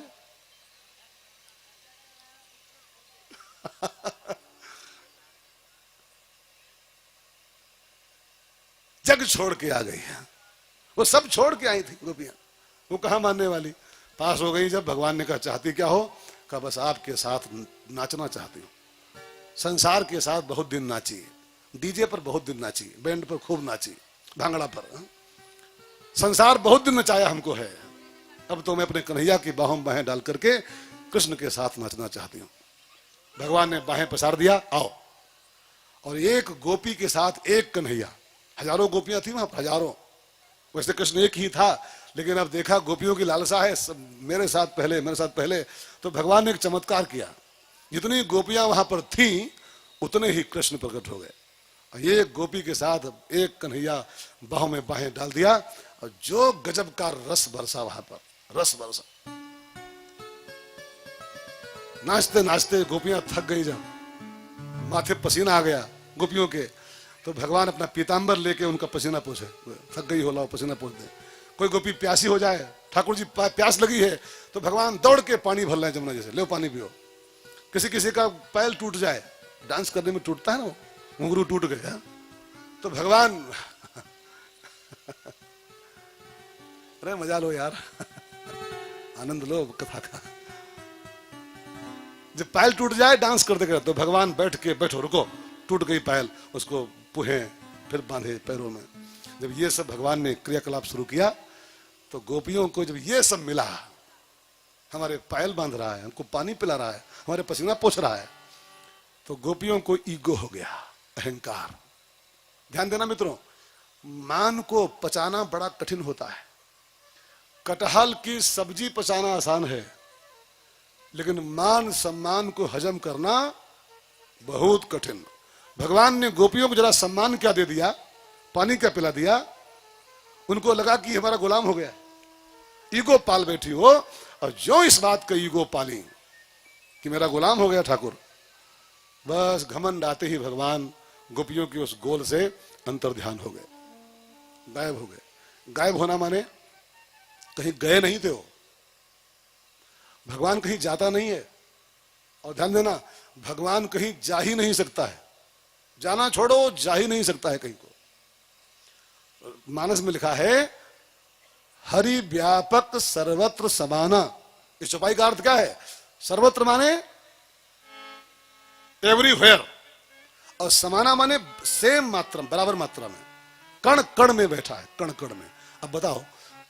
जग छोड़ के आ गई। वो सब छोड़ के आई थी गोपियां, वो कहाँ मानने वाली। पास हो गई जब भगवान ने कहा चाहती क्या हो, कहा बस आपके साथ नाचना चाहती हूँ। संसार के साथ बहुत दिन नाची, डीजे पर बहुत दिन नाची, बैंड पर खूब नाची, भांगड़ा पर, संसार बहुत दिन नचाया हमको है। अब तो मैं अपने कन्हैया की बाहों में बाहें डाल करके कृष्ण के साथ नाचना चाहती हूँ। भगवान ने बाहें पसार दिया, आओ। और एक गोपी के साथ एक कन्हैया, हजारों गोपियां थी वहां, हजारों। वैसे कृष्ण एक ही था, लेकिन अब देखा गोपियों की लालसा है, सब मेरे साथ पहले, मेरे साथ पहले। तो भगवान ने एक चमत्कार किया, जितनी गोपियां वहां पर थीं उतने ही कृष्ण प्रकट हो गए। और ये गोपी के साथ एक कन्हैया बाहों में बाहें डाल दिया, और जो गजब का रस बरसा वहां पर, रस बरसा। नाचते नाचते गोपियां थक गई, जब माथे पसीना आ गया गोपियों के, तो भगवान अपना पीतांबर लेके उनका पसीना पोंछे। थक गई हो, लाओ पसीना पोंछ दे। कोई गोपी प्यासी हो जाए, ठाकुर जी प्यास लगी है, तो भगवान दौड़ के पानी भर लें जमुना जैसे, लो पानी पियो। किसी किसी का पैर टूट जाए, डांस करने में टूटता है ना, घुंघरू टूट गया, तो भगवान अरे मजा लो यार, आनंद लो कथा का। जब पायल टूट जाए डांस करते करते, तो भगवान बैठ के, बैठो रुको, टूट गई पायल, उसको पुहे फिर बांधे पैरों में। जब ये सब भगवान ने क्रियाकलाप शुरू किया, तो गोपियों को जब ये सब मिला, हमारे पायल बांध रहा है, हमको पानी पिला रहा है, हमारे पसीना पोंछ रहा है, तो गोपियों को ईगो हो गया, अहंकार। ध्यान देना मित्रों, मान को पचाना बड़ा कठिन होता है। कटहल की सब्जी पचाना आसान है, लेकिन मान सम्मान को हजम करना बहुत कठिन। भगवान ने गोपियों को जरा सम्मान क्या दे दिया, पानी क्या पिला दिया, उनको लगा कि हमारा गुलाम हो गया। ईगो पाल बैठी हो, और जो इस बात का ईगो पाली कि मेरा गुलाम हो गया ठाकुर, बस घमंड आते ही भगवान गोपियों की उस गोल से अंतर ध्यान हो गए, गायब हो गए। गायब होना माने कहीं गए नहीं थे वो, भगवान कहीं जाता नहीं है। और ध्यान देना, भगवान कहीं जा ही नहीं सकता है, जाना छोड़ो जा ही नहीं सकता है कहीं को। मानस में लिखा है हरि व्यापक सर्वत्र समाना। इस चौपाई का अर्थ क्या है? सर्वत्र माने एवरीवेयर, और समाना माने सेम मात्रा, बराबर मात्रा में, कण कण में बैठा है, कण कण में। अब बताओ,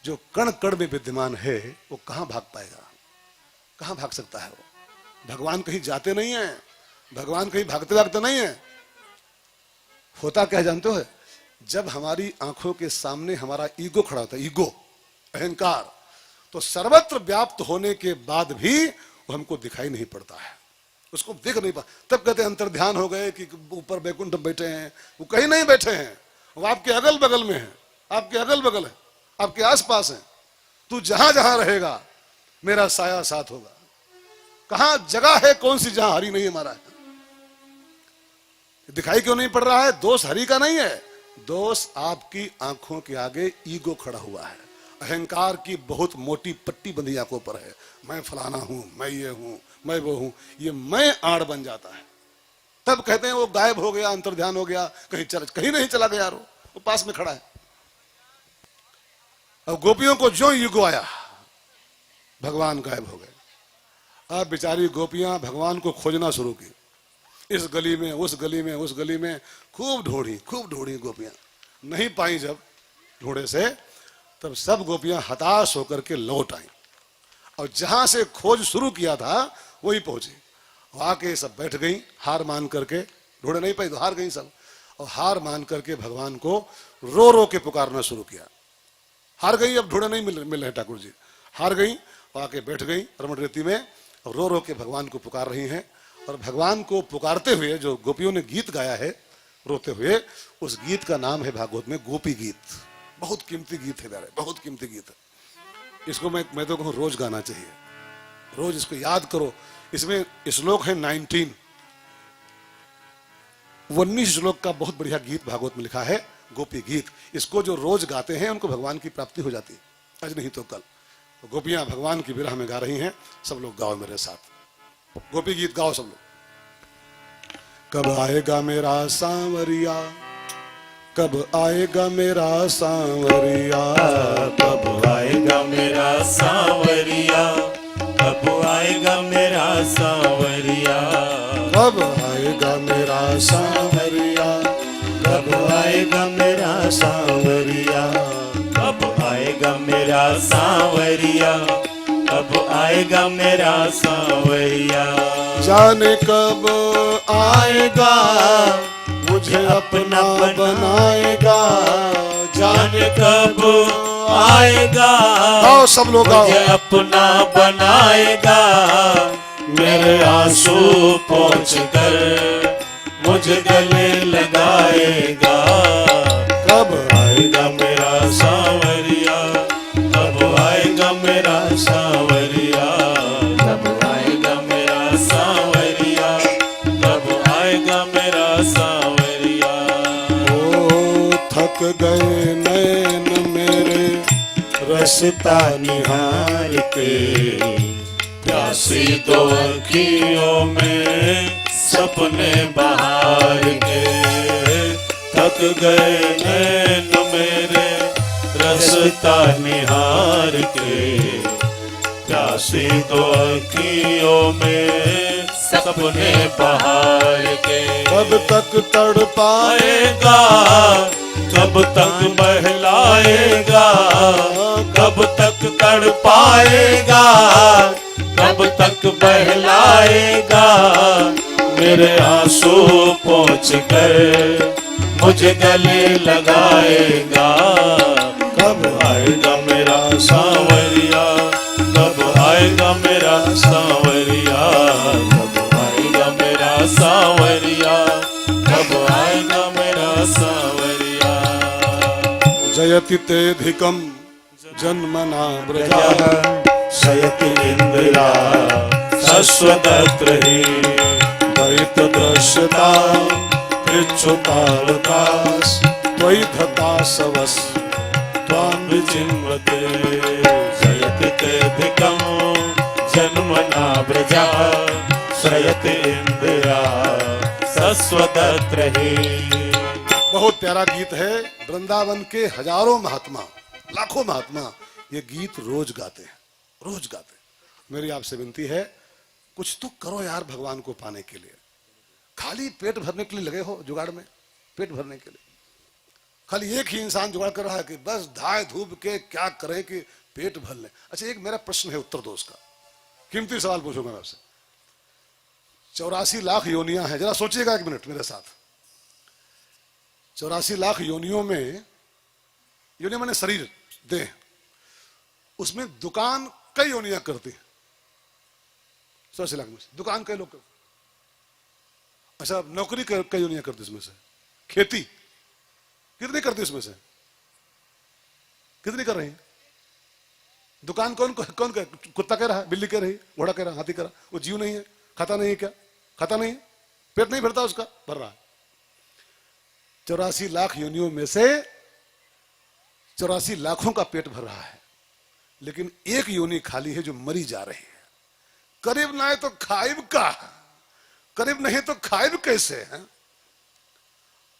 जो कण कण में विद्यमान है वो कहां भाग पाएगा, कहां भाग सकता है वो? भगवान कहीं जाते नहीं है, भगवान कहीं भागते भागते नहीं है। होता क्या जानते हो, जब हमारी आंखों के सामने हमारा ईगो खड़ा होता है, ईगो, अहंकार, तो सर्वत्र व्याप्त होने के बाद भी वो हमको दिखाई नहीं पड़ता है, उसको देख नहीं पा। तब कहते अंतर ध्यान हो गए कि ऊपर बैकुंठ बैठे हैं, वो कहीं नहीं बैठे हैं, वो आपके अगल बगल में है, आपके अगल बगल है, आपके आसपास है। तू जहां जहां रहेगा मेरा साया साथ होगा। कहां जगह है कौन सी जहां हरि नहीं हमारा है? दिखाई क्यों नहीं पड़ रहा है? दोष हरि का नहीं है, दोष आपकी आंखों के आगे ईगो खड़ा हुआ है। अहंकार की बहुत मोटी पट्टी बंधी आंखों पर है। मैं फलाना हूं, मैं ये हूं, मैं वो हूं, ये मैं आड़ बन जाता है। तब कहते हैं वो गायब हो गया, अंतर ध्यान हो गया, कहीं नहीं चला गया, वो पास में खड़ा है। अब गोपियों को जो ईगो आया, भगवान गायब हो गए। अब बेचारी गोपियां भगवान को खोजना शुरू की, इस गली में, उस गली में, उस गली में, खूब ढूंढी गोपियां, नहीं पाई। जब ढूंढे से, तब सब गोपियां हताश होकर के लौट आई, और जहां से खोज शुरू किया था वही पहुंची। आके सब बैठ गई हार मान करके, ढूंढे नहीं पाई तो हार गई सब, और हार मान करके भगवान को रो रो के पुकारना शुरू किया। हार गई, अब ढूंढे नहीं मिल रहे ठाकुर जी, हार गई, आके बैठ गई रमण रेती में, और रो रो के भगवान को पुकार रही हैं। और भगवान को पुकारते हुए जो गोपियों ने गीत गाया है रोते हुए, उस गीत का नाम है भागवत में गोपी गीत। बहुत कीमती गीत है प्यारे, बहुत कीमती गीत है। इसको मैं तो कहूँ रोज गाना चाहिए, रोज इसको याद करो। इसमें श्लोक है 19 श्लोक का बहुत बढ़िया गीत भागवत में लिखा है, गोपी गीत। इसको जो रोज गाते हैं उनको भगवान की प्राप्ति हो जाती है, आज नहीं तो कल। तो गोपियां भगवान की विरह में गा रही हैं, सब लोग गाओ मेरे साथ, गोपी गीत गाओ सब लोग। कब आएगा मेरा सांवरिया, कब आएगा मेरा सांवरिया, कब आएगा मेरा सांवरिया, कब आएगा मेरा सांवरिया, कब आएगा मेरा सांवरिया, कब आएगा मेरा सांवरिया, कब आएगा मेरा सांवरिया, कब आएगा मेरा सांवरिया। जाने कब आएगा मुझे अपना बनाएगा, जाने कब आएगा आओ सब लोग आओ, मुझे अपना बनाएगा, मेरे आंसू पोंछ कर मुझे गले लगाएगा। कब आएगा मेरा सांवरिया, कब आएगा मेरा सांवरिया, कब आएगा मेरा सांवरिया, कब आएगा मेरा सांवरिया। ओ थक गए नैन मेरे रसता निहार के, प्यासी दो अखियों में सपने बहार के, थक गए नैन मेरे रसता निहार के, प्यासी दो अखियों में सपने बहार के। कब तक तड़पाए आएगा कब तक बहलाएगा, कब तक तड़पाएगा, कब तक बहलाएगा, मेरे आंसू पोंछ कर मुझे गले लगाएगा। कब आएगा मेरा सांवरिया, कब आएगा मेरा सांवरिया, कब आएगा मेरा सांवरिया, कब आएगा मेरा सांवरिया। जयति तेधिकम जन्मना व्रजा, शयति इंदिरा शश्वतत्र हि, दैत दृश्यता पृच्छुतावकाश त्वयि धता सवस त्वां विचिन्वते। शयति तेधिकं जन्मना व्रजा, शयति इंदिरा शश्वतत्र हि। बहुत प्यारा गीत है। वृंदावन के हजारों महात्मा, लाखों महात्मा ये गीत रोज गाते हैं, रोज गाते हैं। मेरी आपसे विनती है, कुछ तो करो यार भगवान को पाने के लिए। खाली पेट भरने के लिए लगे हो जुगाड़ में, पेट भरने के लिए खाली एक ही इंसान जुगाड़ कर रहा है कि बस धाय धूप के क्या करें कि पेट भर ले। अच्छा, एक मेरा प्रश्न है, उत्तर दो उसका। कीमती सवाल पूछूंगा मैं आपसे। 84 लाख योनियां हैं, जरा सोचिएगा एक मिनट मेरे साथ। 84 लाख योनियों में, योनि माने शरीर, देह, उसमें दुकान कई योनियां करती हैं। 84 लाख में से दुकान कई लोग करते। अच्छा, नौकरी कई योनियां करती इसमें से। खेती कितनी करती इसमें से, कितनी कर रही है? दुकान कौन कौन कर? कुत्ता कह रहा है, बिल्ली कह रही, घोड़ा कह रहा, हाथी कह रहा। वो जीव नहीं है, खाता नहीं है क्या? खाता नहीं है, पेट नहीं भरता उसका, भर रहा है। 84 लाख योनियों में से 84 लाखों का पेट भर रहा है, लेकिन एक योनि खाली है जो मरी जा रही है। करीब ना है तो खाइब का, करीब नहीं तो खाइब कैसे है?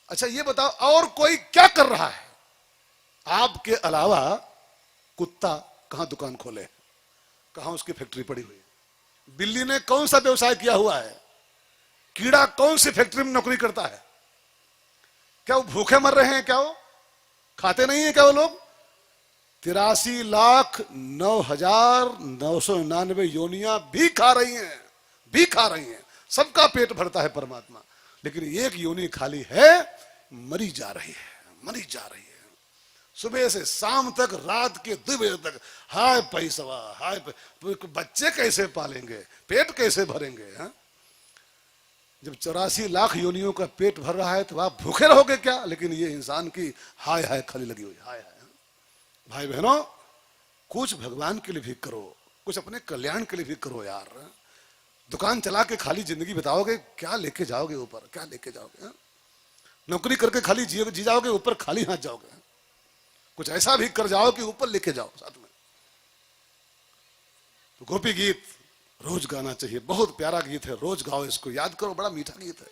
अच्छा ये बताओ, और कोई क्या कर रहा है आपके अलावा? कुत्ता कहां दुकान खोले, कहां उसकी फैक्ट्री पड़ी हुई है? बिल्ली ने कौन सा व्यवसाय किया हुआ है? कीड़ा कौन सी फैक्ट्री में नौकरी करता है? क्या वो भूखे मर रहे हैं? क्या वो खाते नहीं है क्या वो लोग? 83,09,999 योनियां भी खा रही हैं, भी खा रही हैं। सबका पेट भरता है परमात्मा, लेकिन एक योनि खाली है, मरी जा रही है, मरी जा रही है। सुबह से शाम तक, रात के 2 बजे तक, हाय पैसवा, हाय बच्चे कैसे पालेंगे, पेट कैसे भरेंगे? हा? जब 84 लाख योनियों का पेट भर रहा है तो आप भूखे रहोगे क्या? लेकिन ये इंसान की हाय हाय खाली लगी हुई, हाय हाय। भाई बहनों, कुछ भगवान के लिए भी करो, कुछ अपने कल्याण के लिए भी करो यार। दुकान चला के खाली जिंदगी बिताओगे, क्या लेके जाओगे ऊपर? क्या लेके जाओगे? हा? नौकरी करके खाली जी जाओगे, ऊपर खाली हाथ जाओगे। कुछ ऐसा भी कर जाओ कि ऊपर लेके जाओ साथ में। तो गोपी गीत रोज गाना चाहिए, बहुत प्यारा गीत है, रोज गाओ इसको, याद करो, बड़ा मीठा गीत है।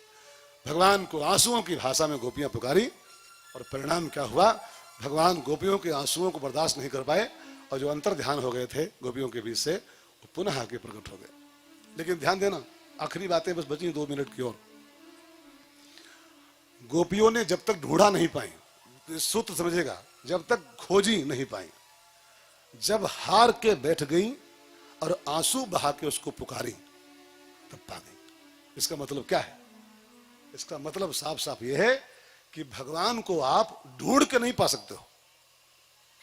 भगवान को आंसुओं की भाषा में गोपियां पुकारी और परिणाम क्या हुआ, भगवान गोपियों के आंसुओं को बर्दाश्त नहीं कर पाए और जो अंतर ध्यान हो गए थे गोपियों के बीच से वो पुनः आके प्रकट हो गए। लेकिन ध्यान देना, आखिरी बातें बस बची 2 मिनट की और। गोपियों ने जब तक ढूंढा नहीं पाई, सूत्र समझेगा, जब तक खोजी नहीं पाई, जब हार के बैठ गई और आंसू बहा के उसको पुकारी तब पा गई। इसका मतलब क्या है? इसका मतलब साफ साफ यह है कि भगवान को आप ढूंढ के नहीं पा सकते हो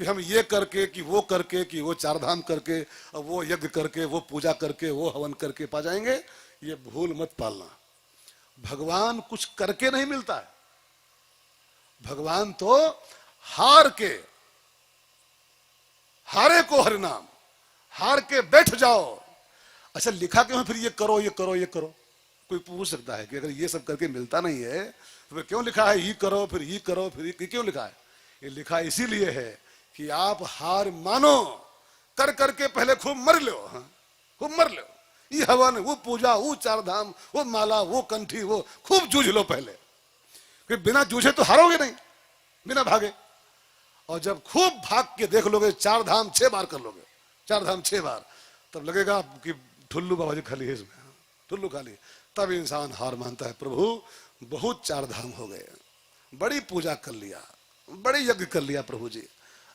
कि हम ये करके कि वो करके कि वो 4 धाम करके और वो यज्ञ करके वो पूजा करके वो हवन करके पा जाएंगे। ये भूल मत पालना। भगवान कुछ करके नहीं मिलता है, भगवान तो हार के, हारे को हरिनाम, हार के बैठ जाओ। अच्छा लिखा क्यों है फिर ये करो ये करो ये करो? कोई पूछ सकता है कि अगर ये सब करके मिलता नहीं है तो फिर क्यों लिखा है ये करो फिर ये करो फिर ये क्यों लिखा है? ये लिखा इसीलिए है कि आप हार मानो, कर करके पहले खूब मर लो, खूब मर लो, ये हवन वो पूजा वो 4 धाम वो माला वो कंठी वो खूब जूझ लो पहले, कि बिना जूझे तो हारोगे नहीं, बिना भागे। और जब खूब भाग के देख लोगे 4 धाम 6 बार कर लोगे, 4 धाम 6 बार, तब लगेगा कि ठुल्लू बाबा जी खाली है इसमें, ठुल्लू खाली। तब इंसान हार मानता है, प्रभु बहुत 4 धाम हो गए, बड़ी पूजा कर लिया, बड़ी यज्ञ कर लिया प्रभु जी,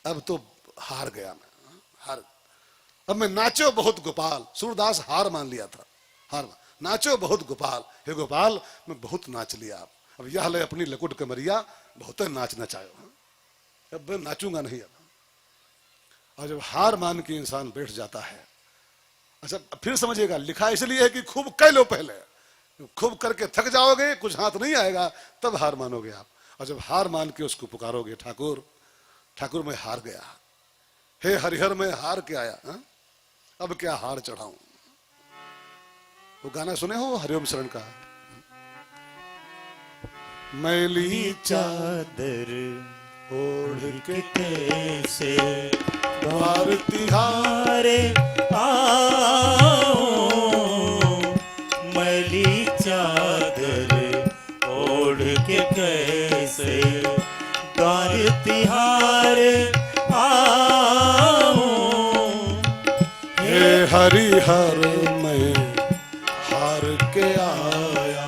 अब तो हार गया मैं, हार। अब मैं नाचो बहुत गोपाल, सूरदास हार मान लिया था, हार नाचो बहुत गोपाल, हे गोपाल मैं बहुत नाच लिया, अब यह ले अपनी लकुट कमरिया बहुत नाच नचायो, अब मैं नाचूंगा नहीं अब। और जब हार मान के इंसान बैठ जाता है, अच्छा फिर समझिएगा लिखा इसलिए है कि खूब कह लो पहले, खूब करके थक जाओगे कुछ हाथ नहीं आएगा तब हार मानोगे आप। और जब हार मान के उसको पुकारोगे, ठाकुर ठाकुर मैं हार गया, हे हरिहर मैं हार के आया, अब क्या हार चढ़ाऊं। वो गाना सुने हो हरिओम शरण का, मैली चादर ओढ़ के कैसे द्वार तिहारे आओ, मैली चादर ओढ़ के कैसे द्वार तिहार आओ, हे हरिहर मैं हार के आया,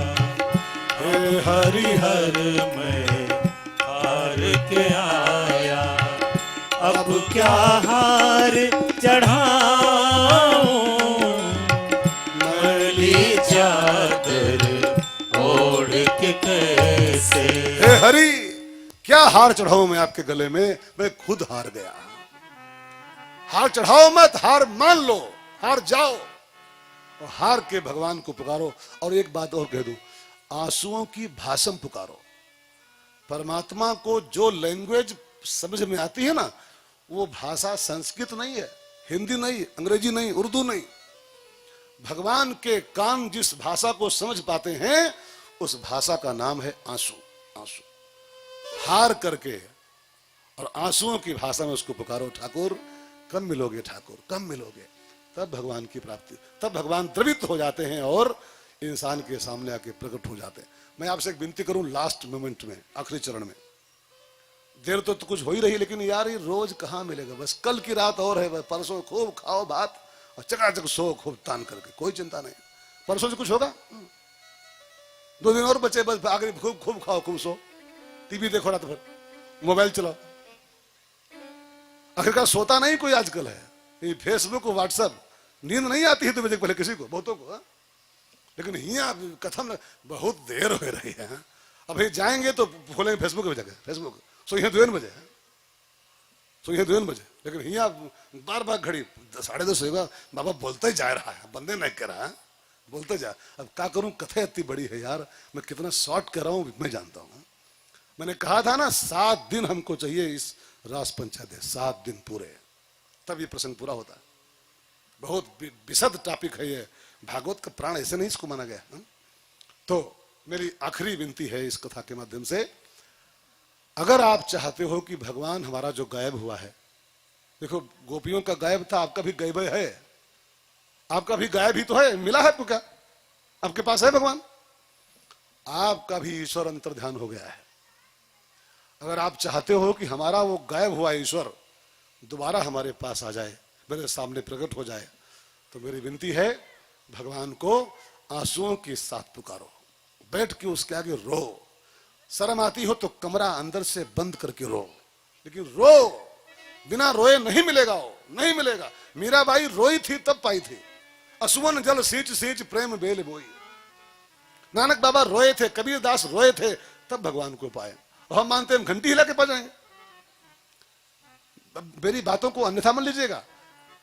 हे हरिहर मैं हार के आया, अब क्या हार चढ़ाऊं, मैली चादर ओढ़ के कैसे। हे हरि क्या हार चढ़ाऊं मैं आपके गले में, मैं खुद हार गया। हार चढ़ाओ मत, हार मान लो, हार जाओ और हार के भगवान को पुकारो। और एक बात और कह दूं, आंसुओं की भाषम पुकारो। परमात्मा को जो लैंग्वेज समझ में आती है ना, वो भाषा संस्कृत नहीं है, हिंदी नहीं, अंग्रेजी नहीं, उर्दू नहीं। भगवान के कान जिस भाषा को समझ पाते हैं उस भाषा का नाम है आंसू। आंसू हार करके और आंसुओं की भाषा में उसको पुकारो, ठाकुर कब मिलोगे, ठाकुर कब मिलोगे। तब भगवान की प्राप्ति, तब भगवान द्रवित हो जाते हैं और इंसान के सामने आके प्रकट हो जाते हैं। मैं आपसे एक विनती करूं लास्ट मोमेंट में, आखिरी चरण में, देर तो कुछ हो ही रही, लेकिन यार ये रोज कहाँ मिलेगा। बस कल की रात और है, परसों खूब खाओ भात और चकाचक सो खूब तान करके, कोई चिंता नहीं। परसों से कुछ होगा, 2 दिन और बचे, बस आगे खूब खूब खाओ खूब सो, टीवी देखो रात भर, मोबाइल चलाओ। आखिरकार सोता नहीं कोई आजकल है, ये फेसबुक व्हाट्सएप, नींद नहीं आती है 2 बजे पहले किसी को, बहुतों को। लेकिन यहाँ कथम बहुत देर हो रही है। अभी जाएंगे तो खोलेंगे फेसबुक पे जगह, फेसबुक सो यहाँ 2 बजे, सो यहाँ 2 बजे। लेकिन यहाँ बार बार घड़ी 10:30 होगा, बाबा बोलते ही जा रहा है, बंदे नहीं कर रहा है, बोलते जा। अब क्या करूं, कथा इतनी बड़ी है यार, मैं कितना शॉर्ट कर रहा हूं मैं जानता हूं। मैंने कहा था ना 7 दिन हमको चाहिए इस रास पंचायत, 7 दिन पूरे, तब ये प्रसंग पूरा होता है। बहुत विशद टॉपिक है ये, भागवत का प्राण ऐसे नहीं इसको माना गया। तो मेरी आखिरी विनती है इस कथा के माध्यम से, अगर आप चाहते हो कि भगवान हमारा जो गायब हुआ है, देखो गोपियों का गायब था, आपका भी गायब है, आपका भी गायब ही तो है, मिला है आपको क्या, आपके पास है भगवान, आपका भी ईश्वर अंतर ध्यान हो गया है। अगर आप चाहते हो कि हमारा वो गायब हुआ ईश्वर दोबारा हमारे पास आ जाए, मेरे सामने प्रकट हो जाए, तो मेरी विनती है भगवान को आंसुओं के साथ पुकारो, बैठ के उसके आगे रो। शर्म आती हो तो कमरा अंदर से बंद करके रो, लेकिन रो, बिना रोए नहीं मिलेगा, वो नहीं मिलेगा। मीराबाई रोई थी तब पाई थी, असुवन जल सींच सींच प्रेम बेल बोई। नानक बाबा रोए थे, कबीर दास रोए थे, तब भगवान को पाए। और हम मानते हैं हम घंटी हिला के पा जाएंगे। मेरी बातों को अन्यथा मत लीजिएगा,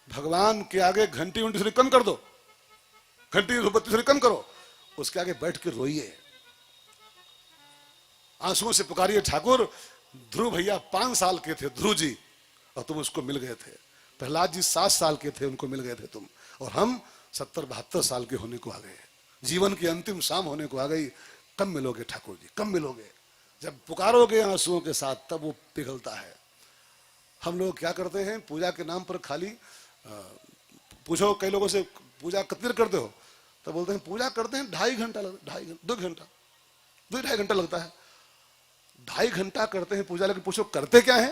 भगवान के आगे घंटी उंटी थोड़ी कम कर दो, घंटी बत्ती थोड़ी कम करो, उसके आगे बैठ के रोइए, आंसुओं से पुकारिए। ठाकुर ध्रुव भैया 5 साल के थे, ध्रुव जी, और तुम उसको मिल गए थे। प्रहलाद जी 7 साल के थे, उनको मिल गए थे तुम, और हम 70-72 साल के होने को आ गए, जीवन की अंतिम शाम होने को आ गई। कब मिलोगे ठाकुर जी, कब मिलोगे? जब पुकारोगे आंसुओं के साथ तब वो पिघलता है। हम लोग क्या करते हैं, पूजा के नाम पर खाली पूछो कई लोगों से पूजा कितनी देर करते हो, तो बोलते हैं पूजा करते हैं 2.5 घंटा, 2-2.5 घंटा लगता है। 2.5 घंटा करते हैं पूजा, लेकिन पूछो करते क्या है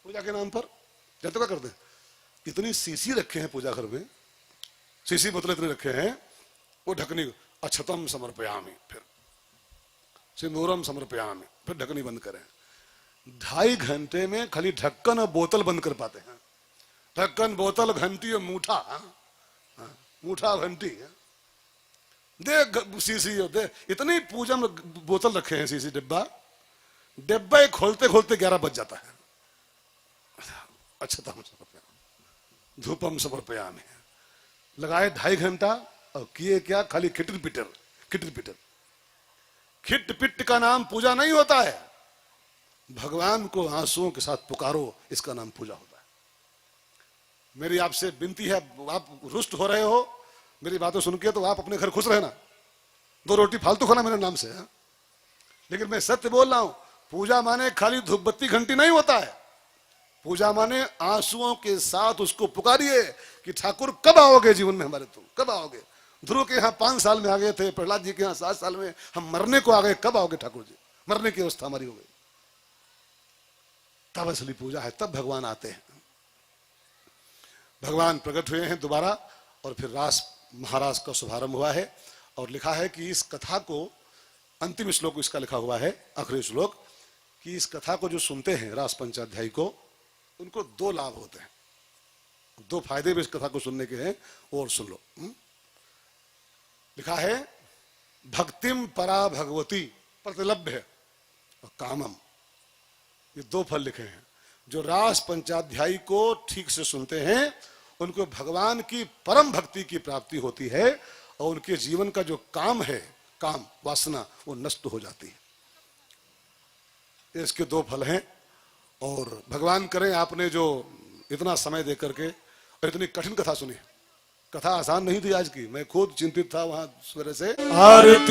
पूजा के नाम पर? जानते क्या करते हैं? इतनी सीसी रखे हैं पूजा घर में, सीसी बोतलें इतने रखे हैं, वो ढकनी अक्षतम समर्पयामि, फिर सिंदूरम समर्पयामि, फिर ढकनी बंद करें। 2.5 घंटे में खाली ढक्कन और बोतल बंद कर पाते हैं। ढक्कन, बोतल, घंटी और मूठा, मूठा घंटी दे, सीसी दे, इतनी पूजा में बोतल रखे हैं, सीसी डिब्बा खोलते खोलते 11 बज जाता है। अक्षतम समर्पयामि, धूपम समर्पयामि, लगाए 2.5 घंटा और किए क्या, खाली खिटर पिटर, खिटर पिटर। खिट पिट का नाम पूजा नहीं होता है, भगवान को आंसुओं के साथ पुकारो, इसका नाम पूजा होता है। मेरी आपसे विनती है, आप रुष्ट हो रहे हो मेरी बातें सुन के, तो आप अपने घर खुश रहना, 2 रोटी फालतू खाना मेरे नाम से है। लेकिन मैं सत्य बोल रहा हूं, पूजा माने खाली धूप बत्ती घंटी नहीं होता है। पूजा माने आंसुओं के साथ उसको पुकारिए कि ठाकुर कब आओगे जीवन में हमारे, तुम कब आओगे? ध्रुव के यहाँ 5 साल में आ गए थे, प्रहलाद जी के यहाँ 7 साल में, हम मरने को आ गए, कब आओगे ठाकुर जी? मरने की अवस्था हमारी हो गई, तब असली पूजा है, तब भगवान आते हैं। भगवान प्रकट हुए हैं दोबारा, और फिर रास महाराज का शुभारंभ हुआ है। और लिखा है कि इस कथा को, अंतिम श्लोक इसका लिखा हुआ है, आखिरी श्लोक, कि इस कथा को जो सुनते हैं रास पंचाध्यायी को, उनको 2 लाभ होते हैं, 2 फायदे भी इस कथा को सुनने के हैं, और सुन लो। लिखा है भक्तिम परा भगवती प्रतिलभ्य और कामम, ये 2 फल लिखे हैं। जो रास पंचाध्यायी को ठीक से सुनते हैं उनको भगवान की परम भक्ति की प्राप्ति होती है, और उनके जीवन का जो काम है, काम वासना, वो नष्ट हो जाती है। इसके 2 फल हैं। और भगवान करें आपने जो इतना समय दे करके और इतनी कठिन कथा सुनी, कथा आसान नहीं थी आज की, मैं खुद चिंतित था वहां सवेरे से। आरती